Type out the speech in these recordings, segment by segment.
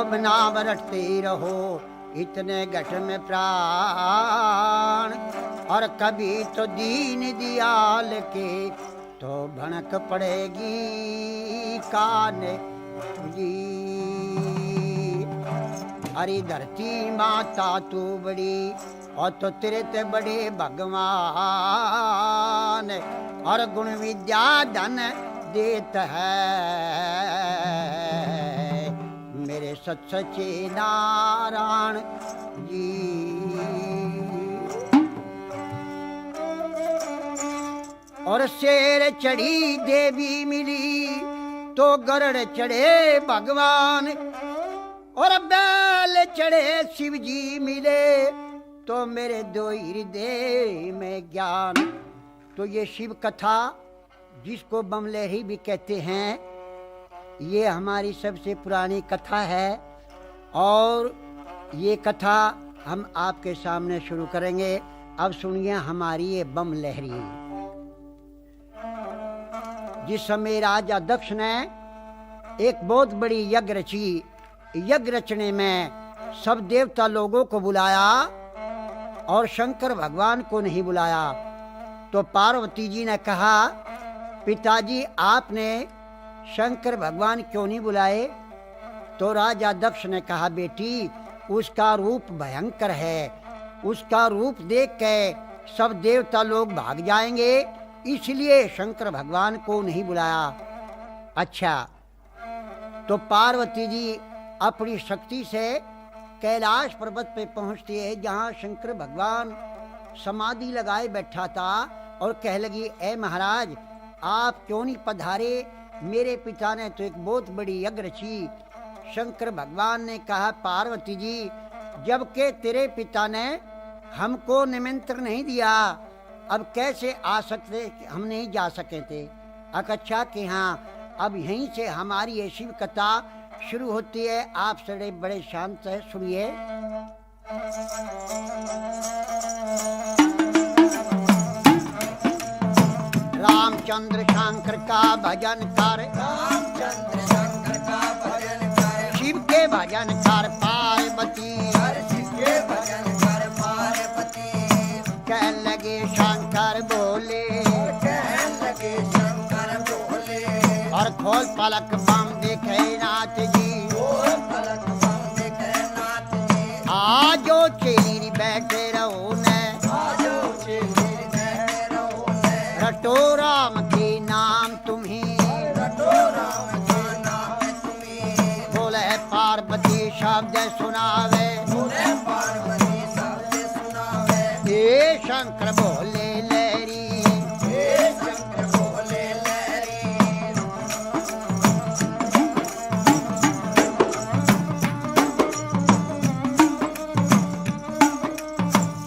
अब नाम रटते रहो इतने घट में प्राण, और कभी तो दीन दियाल के तो भनक पड़ेगी कान जी। अरे धरती माता तू बड़ी और तो तेरे ते बड़े भगवान, और गुण विद्या धन देता है मेरे सच्चे नारायण जी। और शेर चढ़ी देवी मिली तो गरुड़ चढ़े भगवान, और बैल चढ़े शिव जी मिले तो मेरे दो हृदय में ज्ञान। तो ये शिव कथा जिसको बमलहरी भी कहते हैं, ये हमारी सबसे पुरानी कथा है, और ये कथा हम आपके सामने शुरू करेंगे। अब सुनिए हमारी ये बमलहरी। जिस समय राजा दक्ष ने एक बहुत बड़ी यज्ञ रची, यज्ञ रचने में सब देवता लोगों को बुलाया और शंकर भगवान को नहीं बुलाया। तो पार्वती जी ने कहा, पिताजी आपने शंकर भगवान क्यों नहीं बुलाए? तो राजा दक्ष ने कहा, बेटी उसका रूप भयंकर है, उसका रूप देख के सब देवता लोग भाग जाएंगे, इसलिए शंकर भगवान को नहीं बुलाया। अच्छा, तो पार्वती जी अपनी शक्ति से कैलाश पर्वत पे पहुंचती है, जहां शंकर भगवान समाधि लगाए बैठा था, और कह लगी, ए महाराज आप क्यों नहीं पधारे? मेरे पिता ने तो एक बहुत बड़ी यज्ञ रची। शंकर भगवान ने कहा, पार्वती जी जबकि तेरे पिता ने हमको निमंत्रण नहीं दिया, अब कैसे आ सकते? हम नहीं जा सके थे। अच्छा कि हाँ, अब यहीं से हमारी ये शिव कथा शुरू होती है। आप सड़े बड़े शांत से सुनिए। रामचंद्र शंकर का भजन कर, रामचंद्र शंकर का भजन कर, शिव के भजन कर पार्वती, शिव के भजन कर पार्वती। कह लगे शंकर बोले, कह लगे शंकर बोले, और खोल पलक बम देखे नाथ जी, खोल पलक बम देखे नाथ जी। आजो चेली बैठे रहो ने, आजो चेली बैठे रहो ने, रटो राम के नाम तुम्हें, रटो राम के नाम तुम्हें। बोले पार्वती शब्द सुनावे, बोले पार्वती शब्द सुनावे। हे शंकर बोले लहरी, हे शंकर बोले लहरी।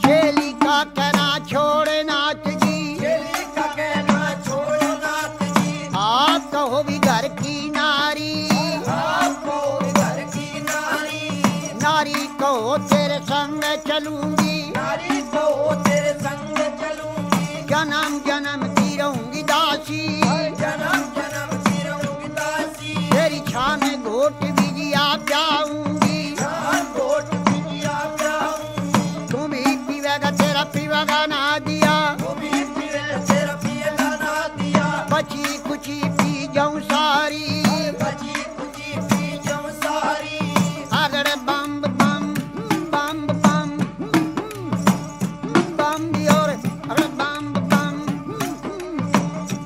चेली का कहना छोड़े नाथ जी, चेली का कहना छोड़ो नाथ जी। आप कहो भी घर की नारी, आपको घर की नारी, नारी कहो तेरे संग चलूंगी, नारी को तेरे संग चलूंगी। जन्म जन्म की रहूंगी दासी, जन्म जन्म की रहूंगी दासी। तेरी छान घोट बिजिया जाऊंगी, जान कोट बिटिया जाऊंगी। तुम ही पीवेगा तेरा पीवेगा ना दिया, तू भी फिरे तेरा पिएगा ना दिया। बची कुची पी जाऊं सारी, बची कुची पी जाऊं सारी। अगड़ बम बम बम बम बम और अगड़ बम बम,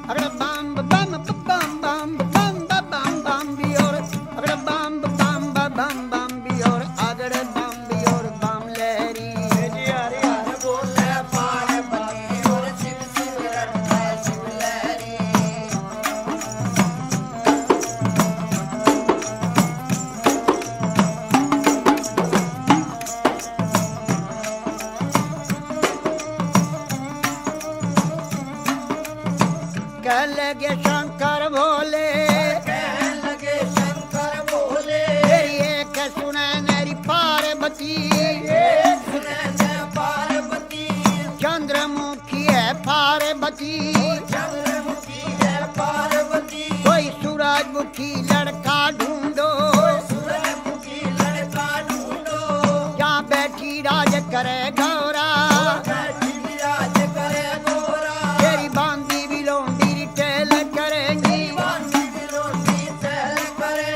अगड़ बम बम बम बम बम बम बम भी और अगड़ बम बम बम बम भी और अगड़ बम भी और बम लहरी। हरि हर बोले पार्वती और शिव शिव रटता शिव लहरी। कह लगे शंकर बोले, कहने लगे शंकर बोले, तेरी एक सुने मेरी पार्वती, सुने ने पार्वती। चंद्रमुखी है पार्वती, चंद्रमुखी है पार्वती। कोई सूरजमुखी लड़का ढूंढो, सूरजमुखी लड़का करे गौरा बैठी विराज करे गोरा तेरी बांदी भी लोंडी टेल करेंगी बांधी बिलोंडी चल करे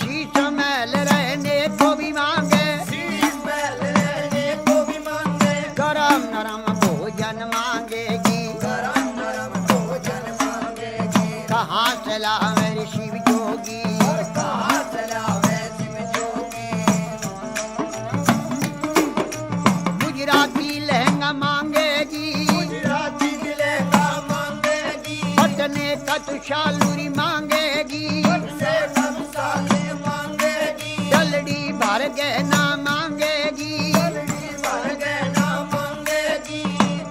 शीश महल रहने को भी मांगे शीश महल रहने को भी मांगे गरम नरम भोजन मांगेगी गरम नरम भोजन मांगेगी कहाँ चला मेरी शिव जोगी कहाँ चलावे शिव जोगी गुजराती लहंगा मांगेगी गुजराती लहंगा मांगेगी पटने का तुषालूरी मांगेगी से सब साले मांगेगी डलड़ी भर गहना मांगेगी भर गहना मांगेगी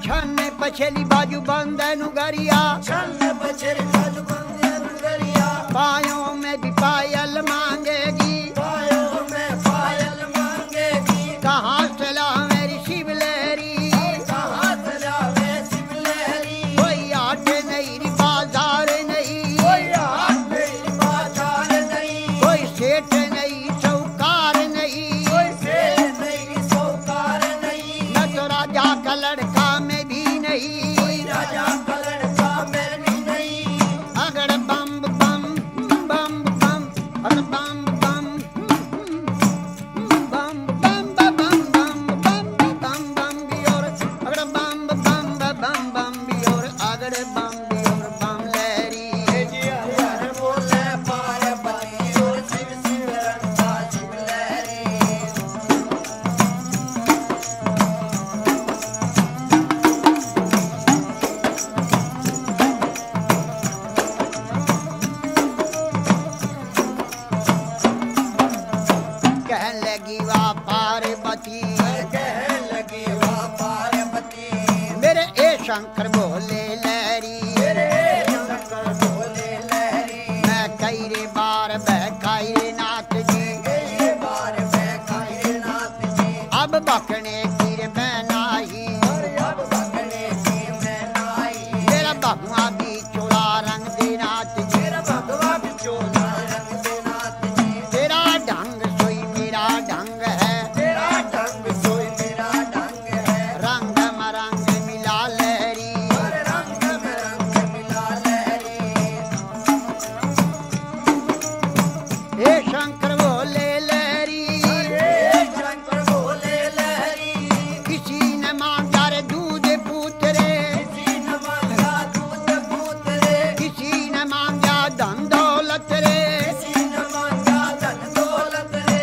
छन पछली बाजू बंदनु गरिया छन्न बछर बाजू बंदे नगरिया पायों में भी पायल मांगेगी पायों में पायल मांगेगी कहाँ चला मेरी शिवलहरी कहाँ चलावे शिव लहरी कोई आटे नहीं री बाजार नहीं कोई हाथ नहीं बाजार नहीं कोई सेठ नहीं चौकार नहीं कोई सेठ नहीं सौकार नहीं न तो राजा का लड़का में भी नहीं राजा का लड़का में भी नहीं अगर बम बम बम बम अगर बम बम बम बम बम बम बम बम बम भी और अगर बम बम बम बम भी और अगर बम भी और बम लहरी हर बोले पार्वती और शिव शिव रंगा शिव लहरी कहने लगी वाह पार्वती कहने लगी वाह पार्वती मेरे ए शंकर भोले लहरी तेरे शंकर बोले लहरी मैं कई रे बार बहकाई रे नाथ जी ये बार बैठाए नाथ जी अब बकने की रे बनाई और अब भगने की मैं नाई मेरा भगवा भी चोला रंग दे नाथ जी मेरा भगवा बिचोला रंग दे नाथ जी तेरा ढंग सोई मेरा ढंग है तेरा ढंग सोई मेरा ढंग है रंग मरंग मिला लहरी हर रंग में रंग मिला लहरी हे शंकर भोले लहरी ये शंकर बोले लहरी किसी ने मांगा रे दूध पूतरे किसी न मांगा दूध पूत रे किसी ने मांगा धन दौलत रे किसी न मांगा धन दौलत रे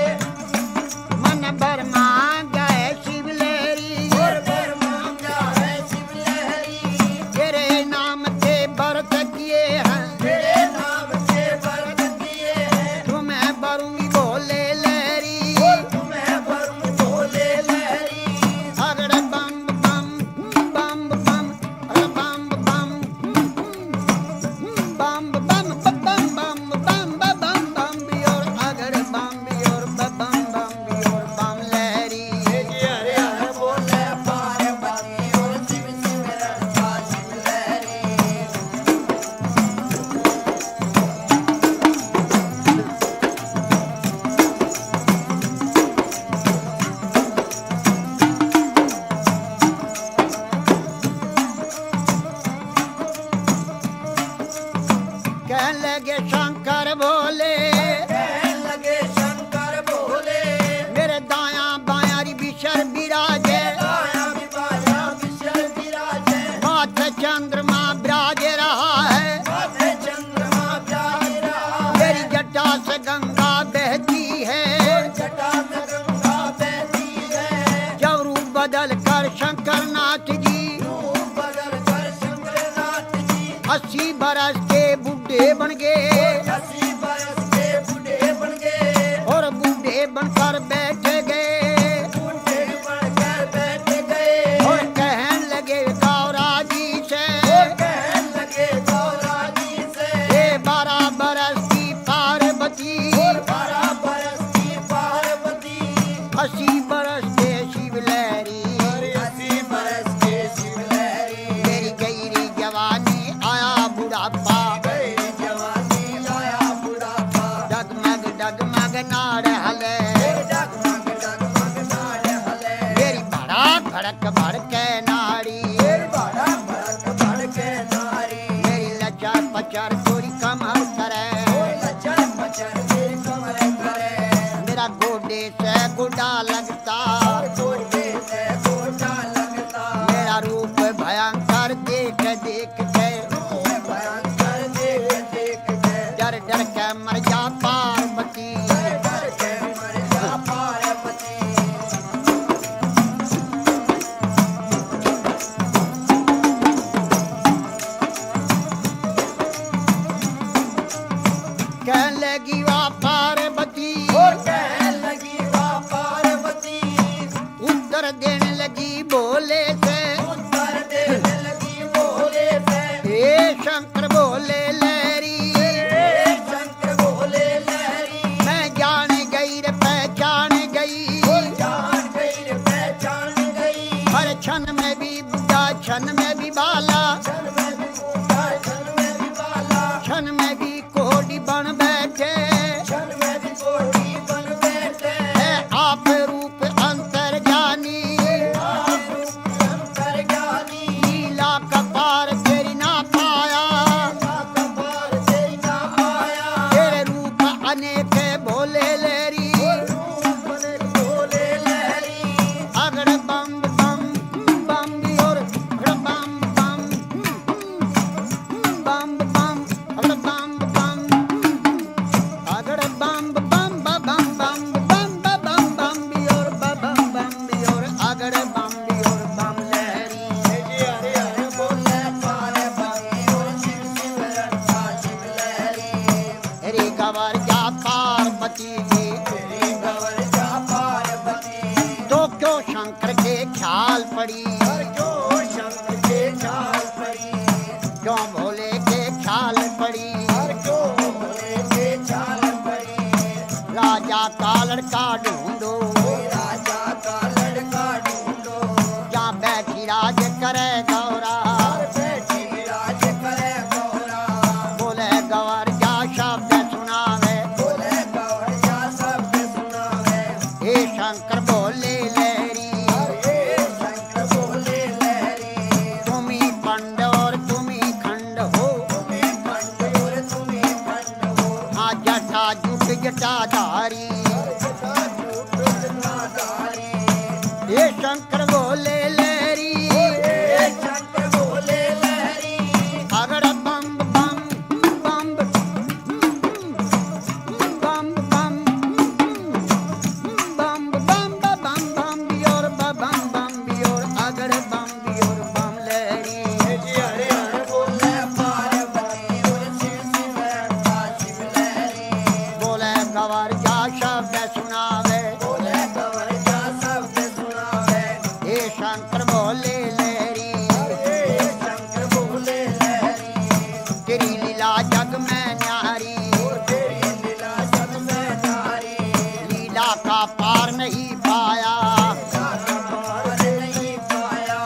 मन भर मांगा है शिव लहरी और फिर मांगा है शिव लहरी तेरे नाम से व्रत किए हैं तेरे नाम से व्रत किए हैं तुम्हें भरूंगी भोले लहरी तुम्हें वरुण बोले लहरी अगर बम बम बम बम अगर बम बम बम बम बम बम बम बम बम भी और अगर बम भी और बम बम भी और बम लहरी हरे हर बोले पार्वती और शिव शिव रंगा शिव लहरी कहने लगे शंकर भोले कहने लगे शंकर बोले मेरे दाया बाया री बिशर विराजे आया विवाया विशल विराजे माथे चंद्रमा विराज रहा है माथे चंद्रमा प्यार रहा तेरी जटा से गंगा बहती है जटा से गंगा बहती है जब रूप बदल कर शंकर नाथ जी रूप बदल कर शंकरनाथ जी 80 बरस के बुढ़े बन गए 80 बरस के बूढ़े बन गए और बूढ़े बनकर बैठ गए बूढ़े बनकर बैठ गए और कहने लगे गौरा जी से कहने लगे गौरा जी से ये 12 बरस की पार्वती 12 बरस की पार्वती 80 बरस के शिव लहरी 80 बरस के शिव लहरी तेरी गहरी जवानी आया बुढ़ापा गई जवानी आया बुढ़ापा डगमग डगमग नार हले डगमग कमर करे, लचर पचर के कमर करे, मेरा गोडे से गोडा लगता, गोडे से गोडा लगता, मेरा रूप भयंकर देख देख के, भयंकर देख देख के, डर डर के मर जा पार्वती, डर के मर जा पार्वती। कहने लगी वाह पार्वती, कहने लगी वाह पार्वती, उत्तर देने लगी बोले से, उत्तर देने लगी बोले से, हे शंकर बोले लहरी, शंकर बोले लहरी, मैं जान गई रे पहचान गई, जान गई रे पहचान गई, हर क्षण में भी बुढ़ा क्षण में भी बाला, क्षण में भी बूढ़ा क्षण में भी बाला, क्षण में भी कोडी बन बैठे, क्षण में भी कोटी बन बैठे, है आप रूप अंतर ज्ञानी, आप रूप अंतर ज्ञानी, लीला कपार तेरी ना पाया, कपार तेरी ना पाया, तेरे रूप अनेक भोले लहरी, रूप बने बोले लहरी, अगड़ बम बम बम भी और बम बम बम बम अगड़ बम बम अगड़ बम बम बम बम बम बम बम भी और बम बम भी और अगड़ बम भी और बम लहरी, हरे हरे बोले पार्वती, और शिव शिव रटा शिव लहरी, रे गवर जा पार्वती जी, तेरी गवर जा पार्वती, तो क्यों शंकर के ख्याल पड़ी, क्यों शंकर के ख्याल पड़ी, क्यों भोले के ख्याल पड़ी, क्यों भोले के ख्याल पड़ी, राजा का लड़का ढूंढो, राजा का लड़का ढूंढो, जहाँ बैठी राज करे गौरा, बैठी राज करे गौरा, बोले गवर जा शब्द सुनावे, बोले गौर जा शब्द सुनावे, हे शंकर बोले लहरी, हे शंकर बोले लहरी, तुम्ही पंड और तुम्ही खंड हो, तुम्हें खंड और तुम्हें खंड हो, हाँ जटा जुट जटाधारी, जटा झूठ जटाधारी, हे शंकर बोले लहरी, हे शंकर बोले लहरी, अगड़ बम बम बम बम बम बम बम बम बम भी और बम बम भी और अगड़ बम भी और बम लहरी, हरे हरे बोले पार्वती, और शिव शिव रटा शिव लहरी, बोले गवर जा शब्द सुनावे, बोले गौर जा शब्द सुनावे, हे शंकर बोले लहरी, हे शंकर बोले लहरी, तेरी लीला जग में न्यारी, तेरी लीला जग में नारी, लीला का पार नहीं पाया, पार नहीं पाया,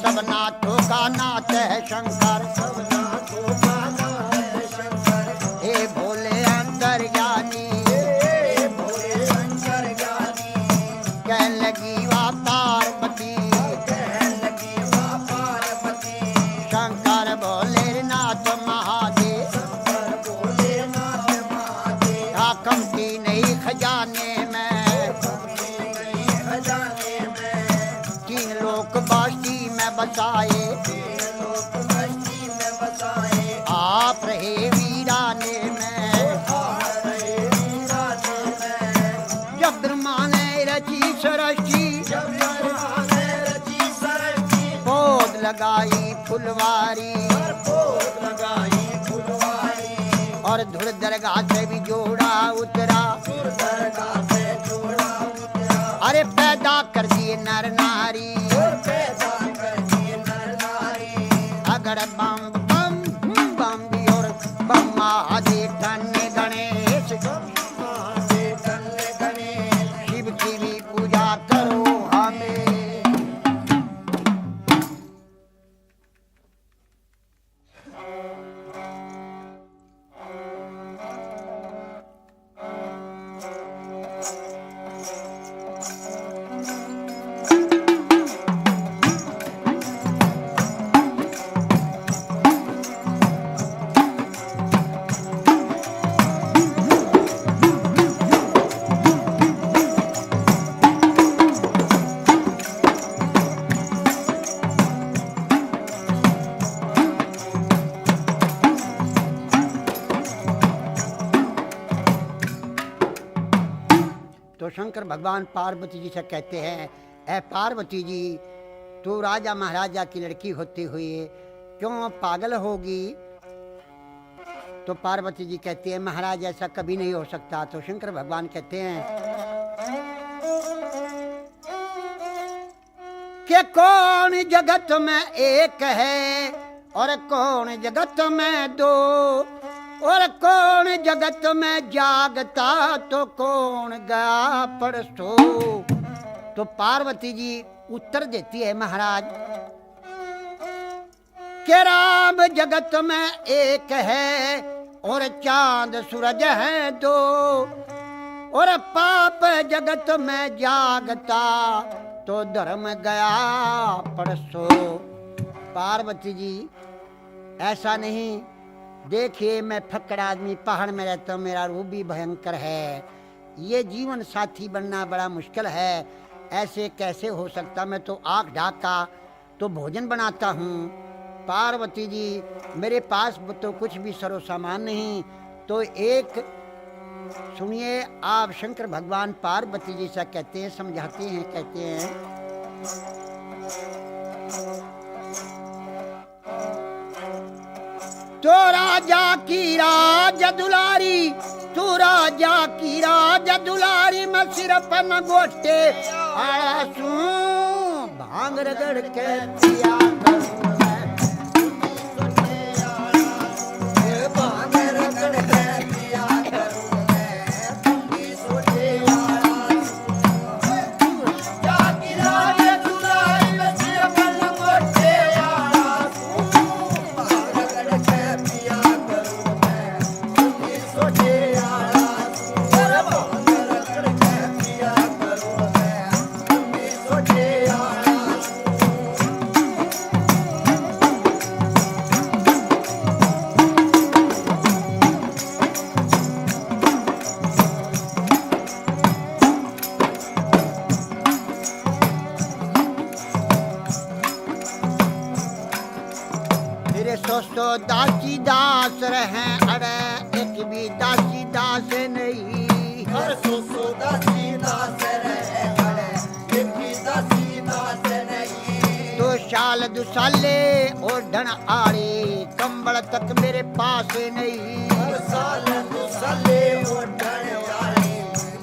सब नाथों का नाथ है शंकर, सब नाथों का नाम है शंकर, हे भोले अंतर ज्ञानी, हे भोले शंकर ज्ञानी, कहने लगी वाह पार्वती, कहने लगी वाह पार्वती, शंकर भोले नाथ महादेव, शंकर बोले नाथ महादेव, कमती नहीं खजाने में, खजाने में, तीन लोक बास्ती में बसाए, लोक बस्ती में बसाए, आप रहे वीराने में, आ रहे वीराने में, जब ब्रह्मा ने रची सरस्ती, जब ब्रह्मा ने रची सरस्वती, पौध लगाई फुलवारी, पोत लगाई फुलवारी, और धुर दरगाह से भी जोड़ा उतरा, सुर दरगाह से जोड़ा उतरा, अरे पैदा कर दिए नर नारी, और पैदा कर दिए नर नारी, अगड़ बम बम बम भी और बम महादेव धन्य गणेश, महादेव धन्य गणेश, शिव की भी पूजा करो हमें, शंकर भगवान पार्वती जी से कहते हैं, ऐ पार्वती जी, तू राजा महाराजा की लड़की होते हुए क्यों पागल होगी? तो पार्वती जी कहती है, महाराज ऐसा कभी नहीं हो सकता। तो शंकर भगवान कहते हैं कि कौन जगत में एक है और कौन जगत में दो, और कौन जगत में जागता तो कौन गया परसो। तो पार्वती जी उत्तर देती है, महाराज कि राम जगत में एक है और चांद सूरज है दो, और पाप जगत में जागता तो धर्म गया परसो। पार्वती जी ऐसा नहीं, देखिए मैं फक्कड़ आदमी पहाड़ में रहता हूँ, मेरा रूप भी भयंकर है, ये जीवन साथी बनना बड़ा मुश्किल है, ऐसे कैसे हो सकता? मैं तो आँख ढाका तो भोजन बनाता हूँ। पार्वती जी मेरे पास तो कुछ भी सरो सामान नहीं। तो एक सुनिए, आप शंकर भगवान पार्वती जी से कहते हैं, समझाते हैं, कहते हैं तो राजा की राज दुलारी, तू राजा की राज दुलारी, मैं सिर पर न गोटे आसू भांग रगड़ के पिया करूं मैं। भांग रगड़ के पिया करूं मैं, तुमकी सोचे जाकी राज दुलारी, मैं सिर पर न गोटे आसू भांग रगड़ के पिया करूं मैं, तुमकी सोचे भांग रगड़ के पिया करूं मैं, तुमकी सोचे मेरे सो दासी दास रहे, अरे एक भी दासी दास नहीं। हर सो दासी दास रहे, अरे एक भी दासी दास नहीं। दो साल दुसाले और ढण आड़े, कंबल तक मेरे पास नहीं। हर साल दुसाले और ढण आड़े,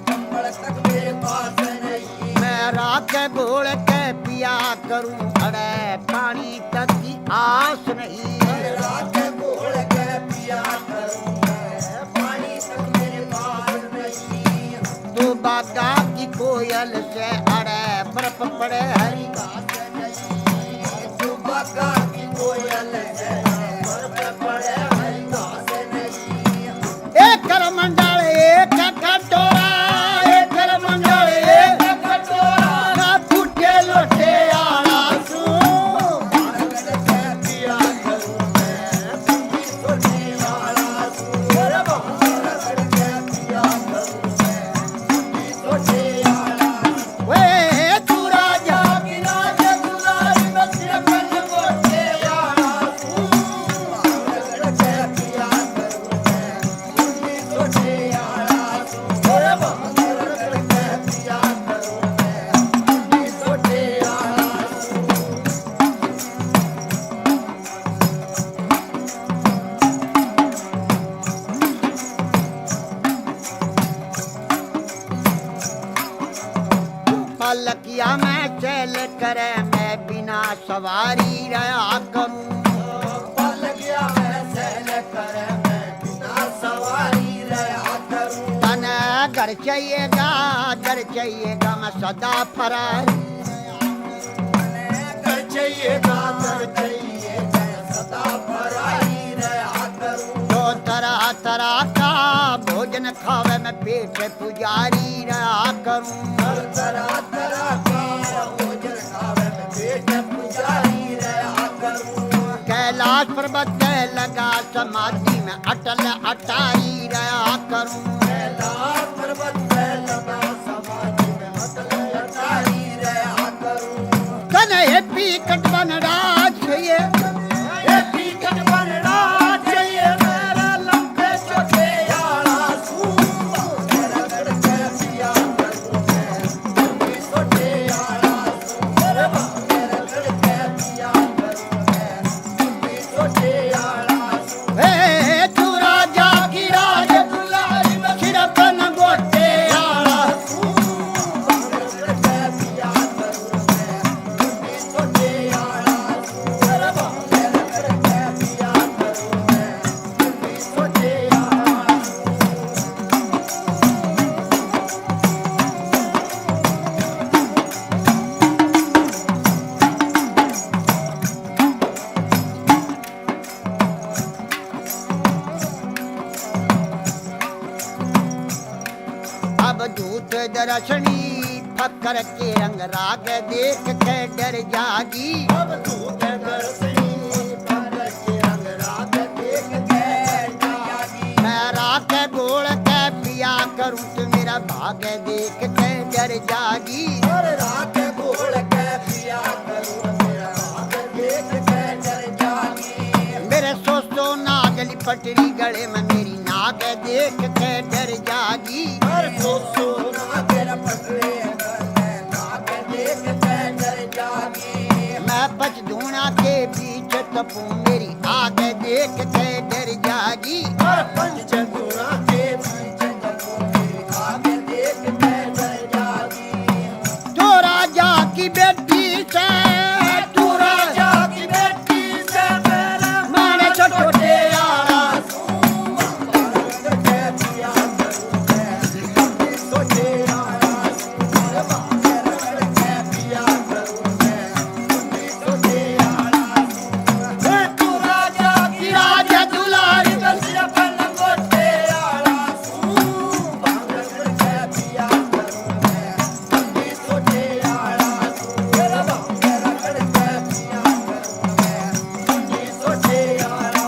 कंबल तक मेरे पास नहीं। मैं राख घोल के पिया करूं, अरे पानी तक की आस नहीं। रात घोल के पिया करूं मैं, पानी तक मेरे पास नहीं। तो बागा की कोयल से, अरे बर्फ पड़े हरी घास नहीं, तू बागा की कोयल है, बर्फ पड़े हरी घास नहीं। एक करमंडल एक कटोरा, एक करमंडल एक कटोरा, ना फूटे लोटे आला सू। रगड़ के पिया करूं मैं, तुमकी सोचे वाला सू। रगड़ के पिया करूं मैं, तुमकी सोचे वाला सू। वे तू राजा की राज दुलारी, मैं सिर पर न गोटे वाला सू। रगड़ के पिया करूं मैं, तुमकी सोचे वाला सू। रगड़ के पिया करूं मैं, तुमकी सोचे वाला सू। पलकिया में चल करे, मैं बिना सवारी रहा करूं। पल गया मैं सैल कर, मैं बिना सवारी रहा करूं। तन घर चाहिएगा, घर चाहिएगा, मैं सदा फरार। कर चाहिएगा, कर चाहिएगा, सदा फरारी रहा करूं। तो तरह तरह का भोजन खावे, मैं पेट पुजारी रहा करूं। हर तरह तरह का भोजन खावे, मैं पेट पुजारी रहा करूं। कैलाश पर्वत के लगा समाधि में अटल अटारी रहा करूं। कैलाश पर्वत पे लगा समाधि में अटल अटारी रहा करूं। कन हेपी कटवन राज ये एक ही कटवन राज चाहिए, मेरा लंबे चौथे यारा सू। रगड़ के पिया करूं भूत दर्शनी फकर के रंग राग देख के डर जागी। अब धूत दर्शनी फकर के रंग राग देख के डर जागी। मैं राख गोल के पिया करूं तो मेरा भाग देख के डर जागी। और रात घोड़ के पिया करूं मेरा भाग देख के डर जागी। मेरे सोचो नागली पटरी गले में मेरी नाग देख के डर जागी। और सोना तेरा पटरे नाग देख के डर जागी। मैं पचधूणा के पीछे तपू मेरी आग देख के डर जागी। और पंचगुणा के पीछे तपू मेरी आग देख के डर जागी। जो राजा की बेटी से तू राजा की बेटी से मेरा माने छोटे आला के पिया करूं मैं सोचे आया अरे बाबा के पिया करूं मैं सोचे आया। तू राजा की राजा दुलारी बसिया पन गोटे आला के पिया करूं मैं सोचे आया अरे बाबा के पिया करूं मैं सोचे आया।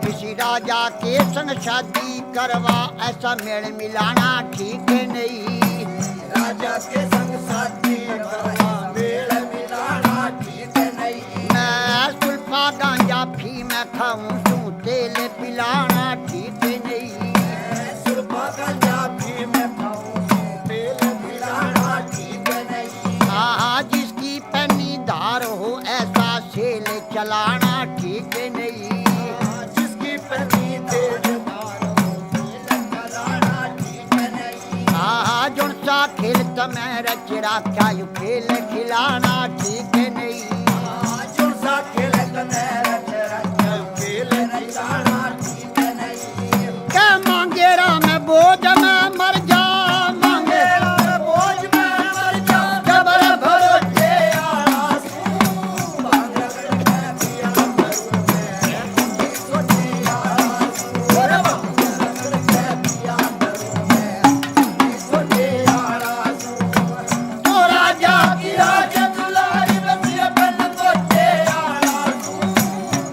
किसी राजा के संग शादी करवा ऐसा मेल मिलाना ठीक नहीं। राजा के संग साथी बड़ा मेल मिलाना ठीक नहीं। मैं सुल्फा गांजा फी मैं खाऊं तू तेल पिलाना ठीक नहीं। सुरपा का जाफी में खाऊं मेल मिलाना ठीक नहीं। हाँ जिसकी पैनी धार हो ऐसा सेल चलाना ठीक नहीं। जिसकी पहली तेज मार हो मेल चलाना ठीक नहीं। हाँ जुन सा खेल तमें रचरा क्या यू खेल खिलाना ठीक नहीं। जो सा खेल मेरा तेरा खेल खिलाना ठीक नहीं। क्या मांगे राम बोझ में मर जा मांगे मेरा बोझ में मर जा जबर भरो जे आस बांध के पिया करूं मैं सोचे आस और बांध के पिया करूं मैं सोचे आस। तो राजा की राज दुलारी बसिया पन गोटे आस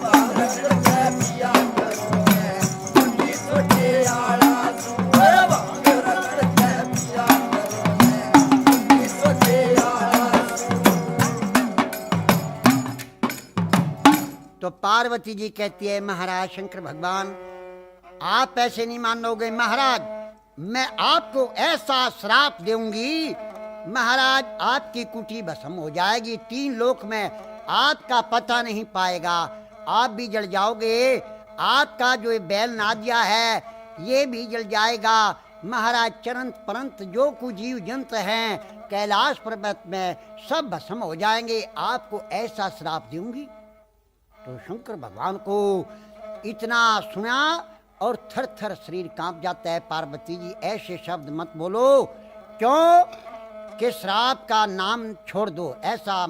बांध के पिया करूं मैं सोचे आस और बांध के पिया करूं मैं सोचे आस। तो पार्वती जी कहती है महाराज शंकर भगवान आप ऐसे नहीं मानोगे महाराज, मैं आपको ऐसा श्राप दूंगी महाराज आपकी कुटी भस्म हो जाएगी। 3 लोक में आपका पता नहीं पाएगा, आप भी जल जाओगे। आपका जो ये बैल नादिया है ये भी जल जाएगा। महाराज चरंत परंत जो कुछ जीव जंत हैं कैलाश पर्वत में सब भस्म हो जाएंगे। आपको ऐसा श्राप दूंगी। तो शंकर भगवान को इतना सुना और थर थर शरीर कांप जाता है। पार्वती जी ऐसे शब्द मत बोलो, क्यों कि श्राप का नाम छोड़ दो, ऐसा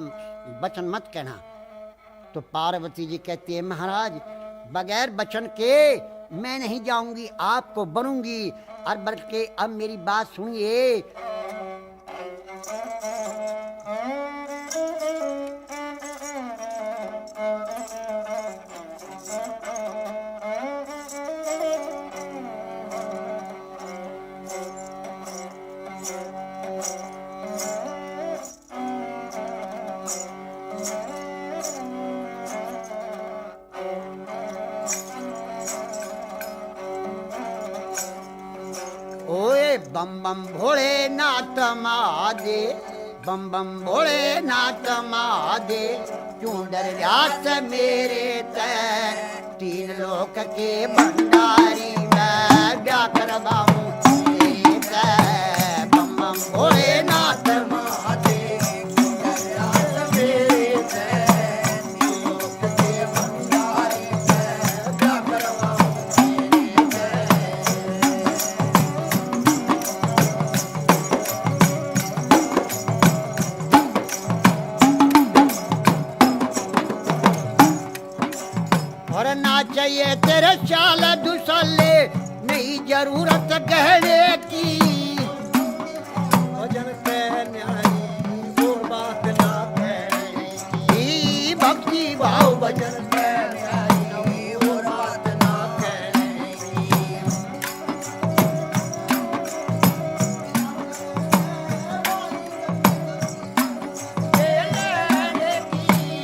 वचन मत कहना। तो पार्वती जी कहती है महाराज बगैर वचन के मैं नहीं जाऊंगी, आपको बनूंगी। और बल्कि अब मेरी बात सुनिए। ओए बम बम भोले नाथ महादे, बम बम भोले नाथ महादे, क्यों डर व्यास मेरे तय, 3 लोक के भंडारी मैं क्या करवाऊं तेरे तय। बम बम भोले नाथ महादेव दयाल मेरे तय, लोक के भंडारी मैं क्या करवाऊं तेरे तय। ना चाहिए तेरे चाल दुसले, नहीं जरूरत गहने की। भजन कहने आई और बात ना कहने ई भक्ति भाव भजन कहने आई और बात ना कहने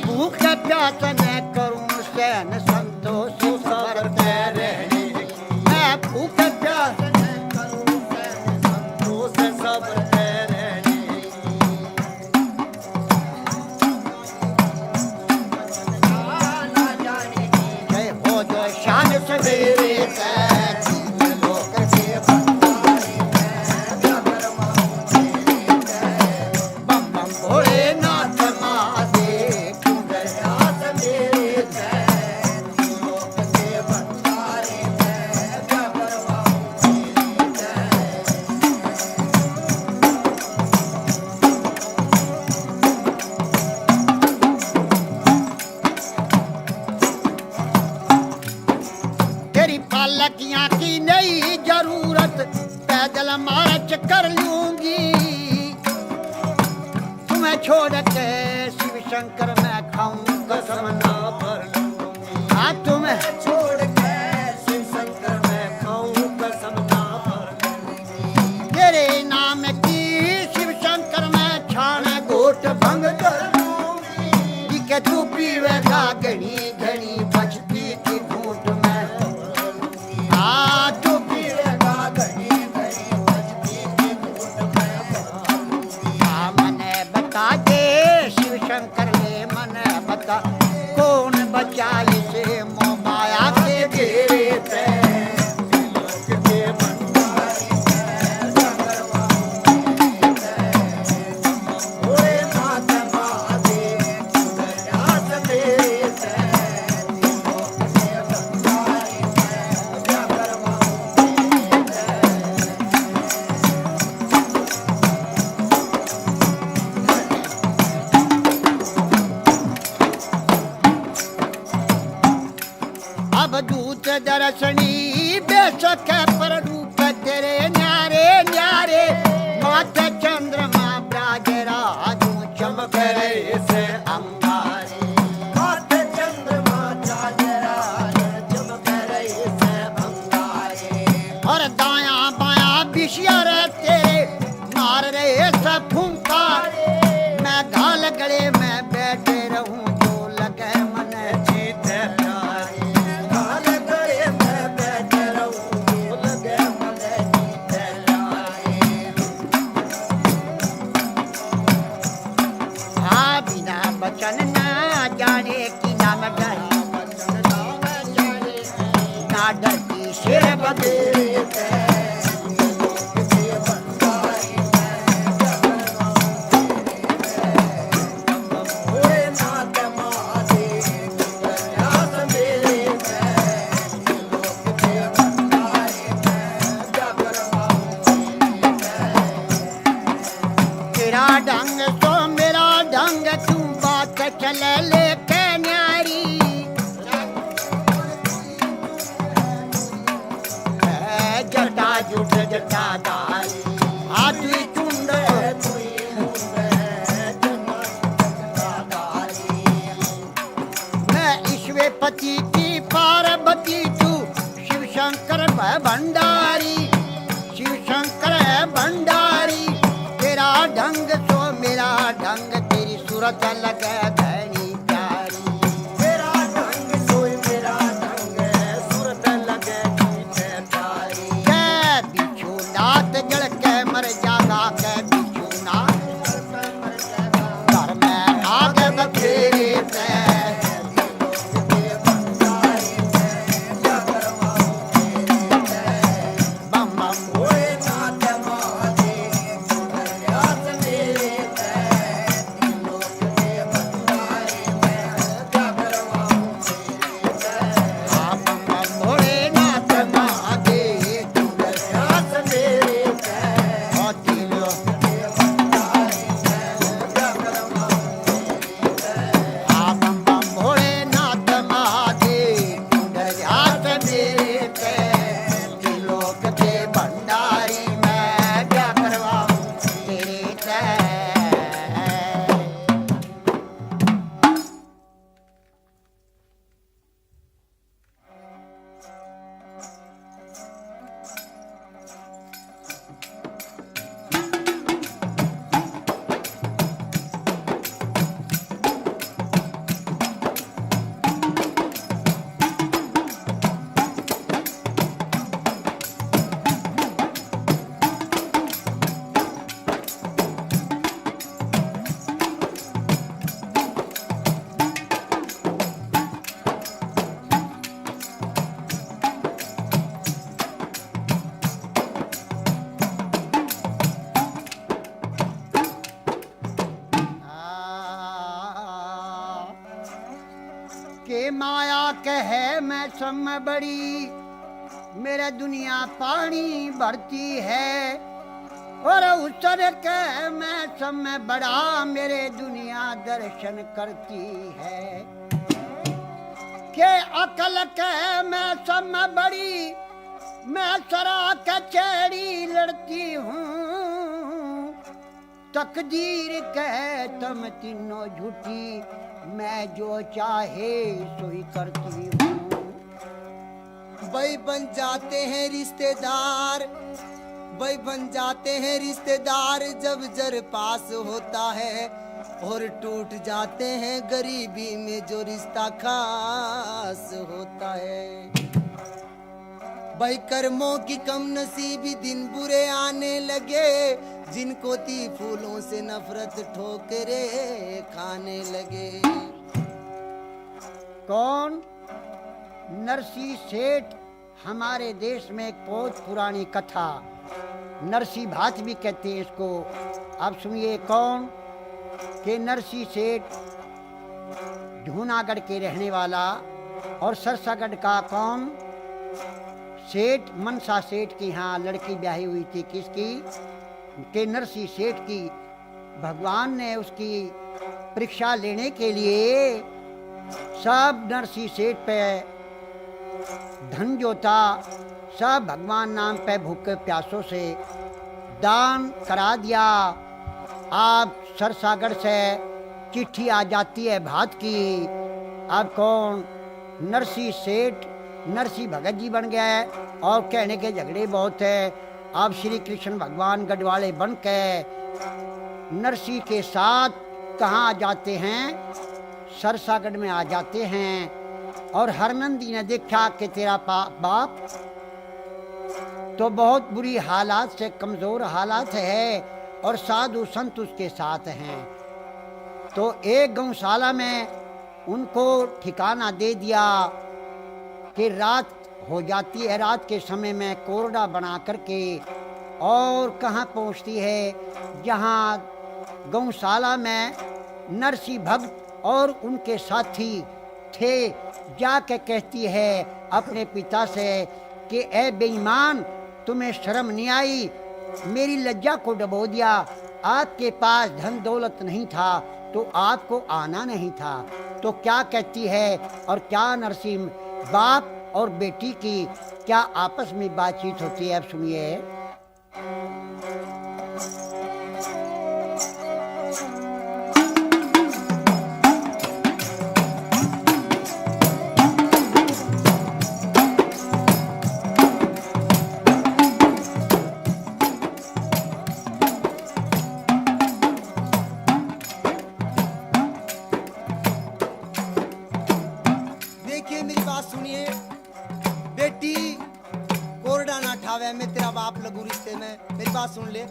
भूख प्यास मैं करूं सहन संतोष सबर रहने। मैं भूख प्यास मैं करूं सहन संतोष सब रहने ना जाने जय हो जो शान सवेरे लोक के भंडारी बम बम भोलेनाथ महादेव। प्रयास मेरे लोक के भंडारी तेरी पालकियां की नहीं जरूरत, पैदल मार्च कर लूंगी। तुम्हें छोड़ के शिव शंकर मैं खाऊं कसम ना भर लूंगी। हाँ तुम्हें छोड़ के शिव शंकर मैं खाऊं कसम ना भर तेरे नाम की शिव शंकर मैं छान घोट भंग कर लूंगी। कि तू पीवेगा घनी घनी बचती की घूट में। हाँ तू पीवेगा घड़ी घड़ी बजती की घूट में हाँ मने बता दे शिव शंकर ने मने बता, कौन बचाई से मोह माया के घेरे से। लोक के भंडारी भोले नाथ महादेव प्रयास मेरे लोक के भंडारी अब दूत दर्शनी बेशक पर रूप तेरे न्यारे न्यारे। माथे चंद्रमा ब्राज राजू चमक रहे से अंगारे। माथे चंद्रमा चांदरा चमक रहे से अंगारे और दाया बाया बिशिया रे तेरे मार रहे सब फुंकारे। मैं घाल गले में बैठे रहूं जो लगे मन जीत प्यारे। काल गए मैं बैठ रहूं लगे मन जीते लाए हाँ बिना बचन ना जाने की नाम डरी, बचन नाम जाने ना डरती शेर बदे। लोक के भंडारी भोले नाथ महादेव प्रयास मेरे लोक के भंडारी तेरा ढंग तो मेरा ढंग, तू बात चले लेके न्यारी। है जटा जुट जटाधारी हाथ चुंड मैं ईश्वरपति की पार्वती तू शिव शंकर भंडारी। शिव शंकर है भंडारी तेरा ढंग तो मेरा ढंग, तेरी सूरत लगे धनी प्यारी। मेरा ढंग सोई मेरा ढंग सूरत लगे जीते प्यारी कै बिच्छू नाथ जड़ के मर जागा, कै बिच्छू नाथ घर में आग बखेरे से। बम बम भोले नाथ महादेव प्रयास मेरे लोक के भंडारी है मैं सब में बड़ी, मेरे दुनिया पानी भरती है। और उसर कह मैं सब में बड़ा, मेरे दुनिया दर्शन करती है। के अकल कह मैं सब में बड़ी, मैं सरा कचहरी लड़ती हूँ। तकदीर कह तुम तीनों झूठी, मैं जो चाहे सोई करती हूँ। भाई बन जाते हैं रिश्तेदार, भाई बन जाते हैं रिश्तेदार जब जर पास होता है, और टूट जाते हैं गरीबी में जो रिश्ता खास होता है। भाई कर्मों की कम नसीबी दिन बुरे आने लगे, जिनको थी फूलों से नफरत ठोकरे खाने लगे। कौन? नरसी सेठ। हमारे देश में एक बहुत पुरानी कथा, नरसी भात भी कहते हैं इसको। अब सुनिए कौन? कि नरसी सेठ जूनागढ़ के रहने वाला, और सरसागढ़ का कौन? सेठ मनसा सेठ की यहाँ लड़की ब्याही हुई थी। किसकी? के नरसी सेठ की। भगवान ने उसकी परीक्षा लेने के लिए सब नरसी सेठ पे धन जो था सब भगवान नाम पे भूखे प्यासों से दान करा दिया। आप सरसागढ़ से चिट्ठी आ जाती है भात की। अब कौन? नरसी सेठ नरसी भगत जी बन गया है, और कहने के झगड़े बहुत है। अब श्री कृष्ण भगवान गढ़वाले बन के नरसी के साथ कहाँ आ जाते हैं? सरसागढ़ में आ जाते हैं। और हरनंदी ने देखा कि तेरा बाप तो बहुत बुरी हालात से, कमजोर हालात है, और साधु संत उसके साथ हैं। तो एक गौशाला में उनको ठिकाना दे दिया कि रात हो जाती है, रात के समय में कोरडा बना करके, और कहाँ पहुँचती है? जहाँ गौशाला में नरसी भक्त और उनके साथी थे। जाके कहती है अपने पिता से कि ए बेईमान, तुम्हें शर्म नहीं आई? मेरी लज्जा को डबो दिया। आपके पास धन दौलत नहीं था तो आपको आना नहीं था। तो क्या कहती है? और क्या नरसी बाप और बेटी की क्या आपस में बातचीत होती है? अब सुनिए। मैं तेरा बाप लगू रिश्ते में, मेरी बात सुन ले।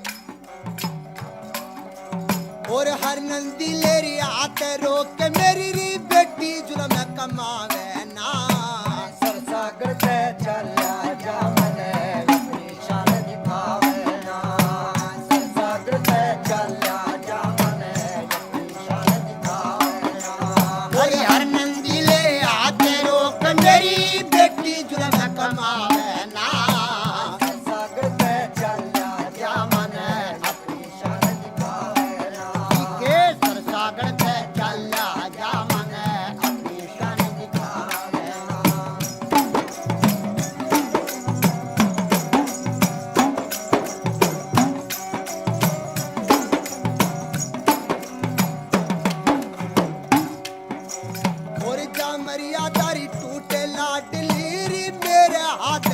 और हर नंदी लेरी आते रोक के मेरी री बेटी जुलम में कमावे ना। सरसागढ़ से चला जा मने अपनी शान दिखावे ना। सरसागढ़ से चला जा मने अपनी शान दिखावे ना। और हर नंदी ले आते रोक मेरी बेटी जुलम में कमावे ना। मरियादारी टूटे लाडली री मेरे हाथ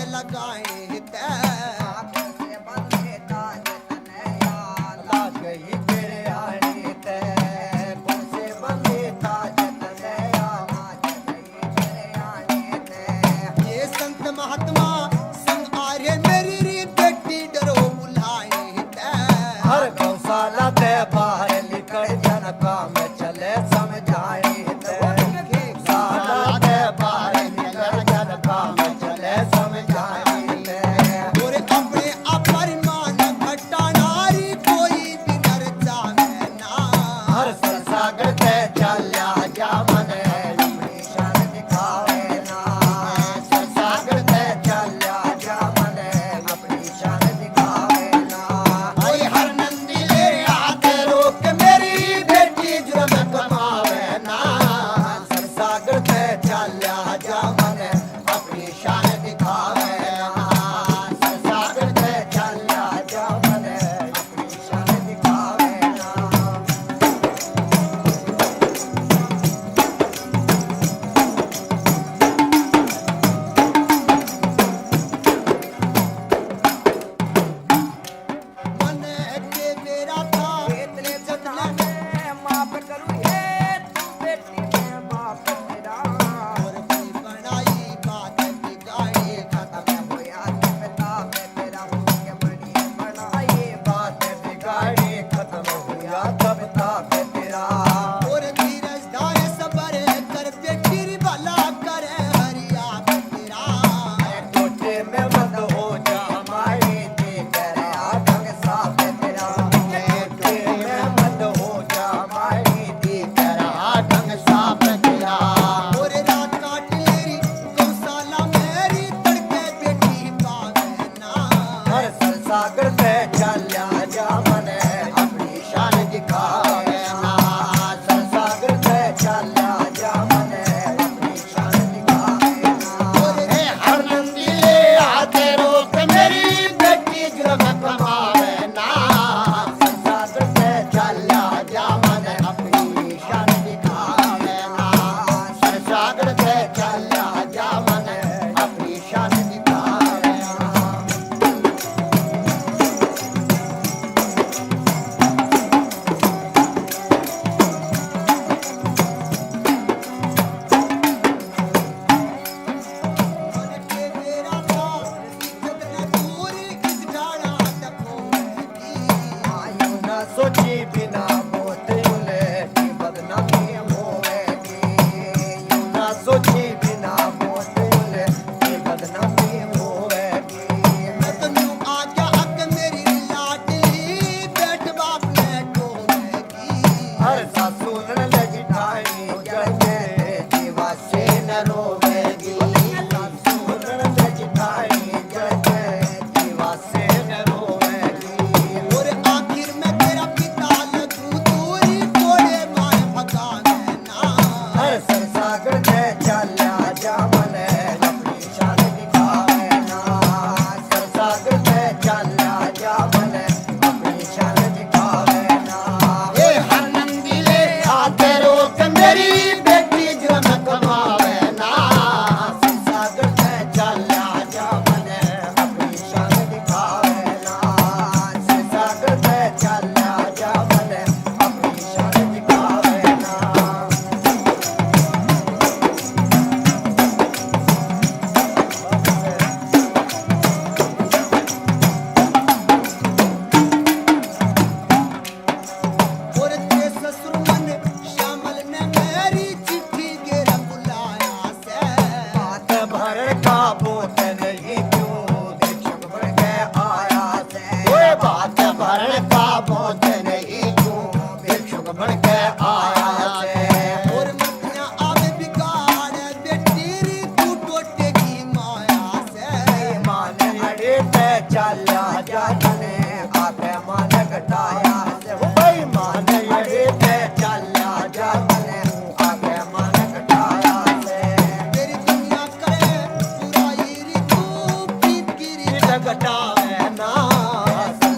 घटावे ना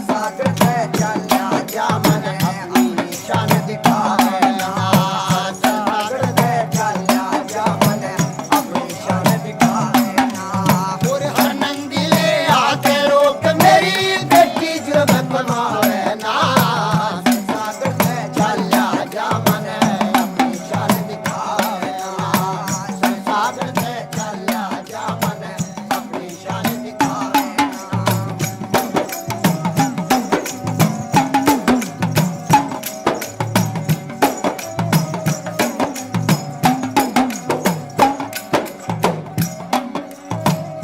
सागर से चला जा मन अपनी शान दिखावे ना सागर से चला जा मन अपनी शान दिखावे ना और हर नंदी ले आके रोक मेरी बेटी जुर्म कमावे ना सागर से चला जा मन अपनी शान दिखावे ना सागर से चला जा मन अपनी शान दिखावे ना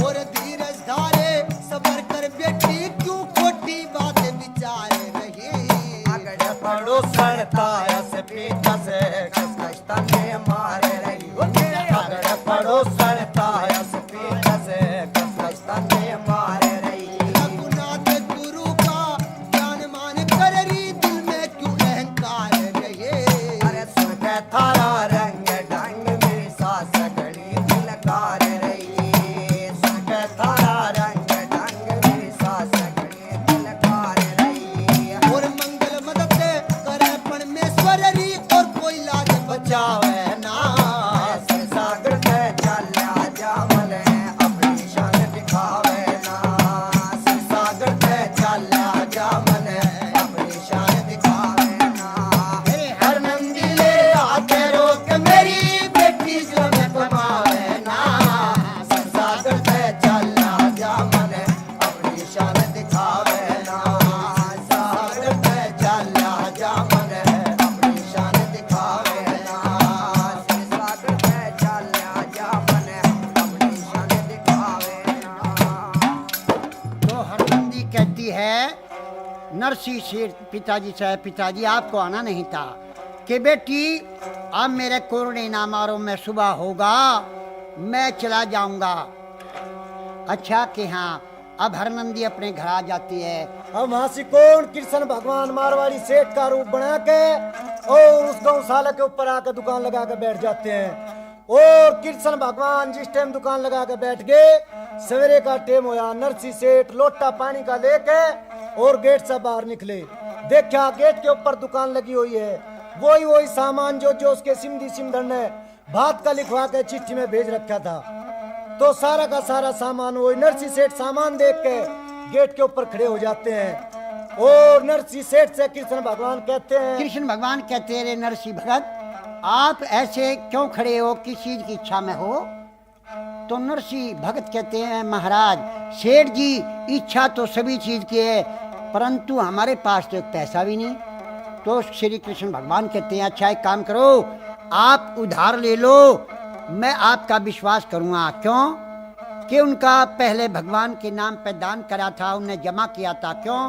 और धीरज धारे सबर कर बेटी क्यों खोटी बातें विचारे रही अगड़ पड़ो सड़ता से पीछा से खसखसता ने मारे रही अगड़ पड़ो सड़ता से पीछा से खसखसता ने मारे रही रघुनाथ गुरु का ज्ञान मान कर री दिल में क्यों अहंकार रहे अरे सुन के थारा रंग ढंग मेरी सास घड़ी दिलकार रही सुन के थारा रंग ढंग मेरी सास घड़ी दिलकार रही और मंगल मदद करे परमेश्वर री और कोई लाज बचावे ना सागर से चला जा मन अपनी शान दिखावे ना सागर से चला जा मन अपनी शान दिखावे ना हर नंदी ले आके रोक मेरी बेटी जो मैं कमावे ना सागर से चला जा मन अपनी शान दिखावे ना सागर से चला जा मन अपनी शान दिखावे ना सागर से चला जा मन अपनी शान दिखावे ना तो हरनंदी कहती है नरसी शेठ पिताजी से, पिताजी आपको आना नहीं था कि बेटी अब मेरे कोरने ना मारो, मैं सुबह होगा मैं चला जाऊंगा। अच्छा कि हाँ, अब हरनंदी अपने घर आ जाती है। हम हासी कौन कृष्ण भगवान मारवाड़ी सेठ का रूप बना के और उस गौशाला के ऊपर आकर दुकान लगा के बैठ जाते हैं। और कृष्ण भगवान जिस टाइम दुकान लगा के बैठ गए, सवेरे का टाइम होया, नरसी सेठ लोटा पानी का लेके और गेट से बाहर निकले। देखा गेट के ऊपर दुकान लगी हुई है, वही वही सामान जो जो उसके सिमधी सिमधर ने भात का लिखवा के चिट्ठी में भेज रखा था। तो सारा का सारा सामान वही नरसी सेठ सामान देख के गेट के ऊपर खड़े हो जाते हैं। और नरसी सेठ से कृष्ण भगवान कहते हैं, कृष्ण भगवान कहते हैं, रे नरसी भगत आप ऐसे क्यों खड़े हो, किस चीज की इच्छा में हो? तो नरसी भगत कहते हैं, महाराज सेठ जी इच्छा तो सभी चीज की है, परंतु हमारे पास तो एक पैसा भी नहीं। तो श्री कृष्ण भगवान कहते हैं, अच्छा एक काम करो, आप उधार ले लो, मैं आपका विश्वास करूंगा। क्यों? कि उनका पहले भगवान के नाम पे दान करा था, उन्हें जमा किया था। क्यों?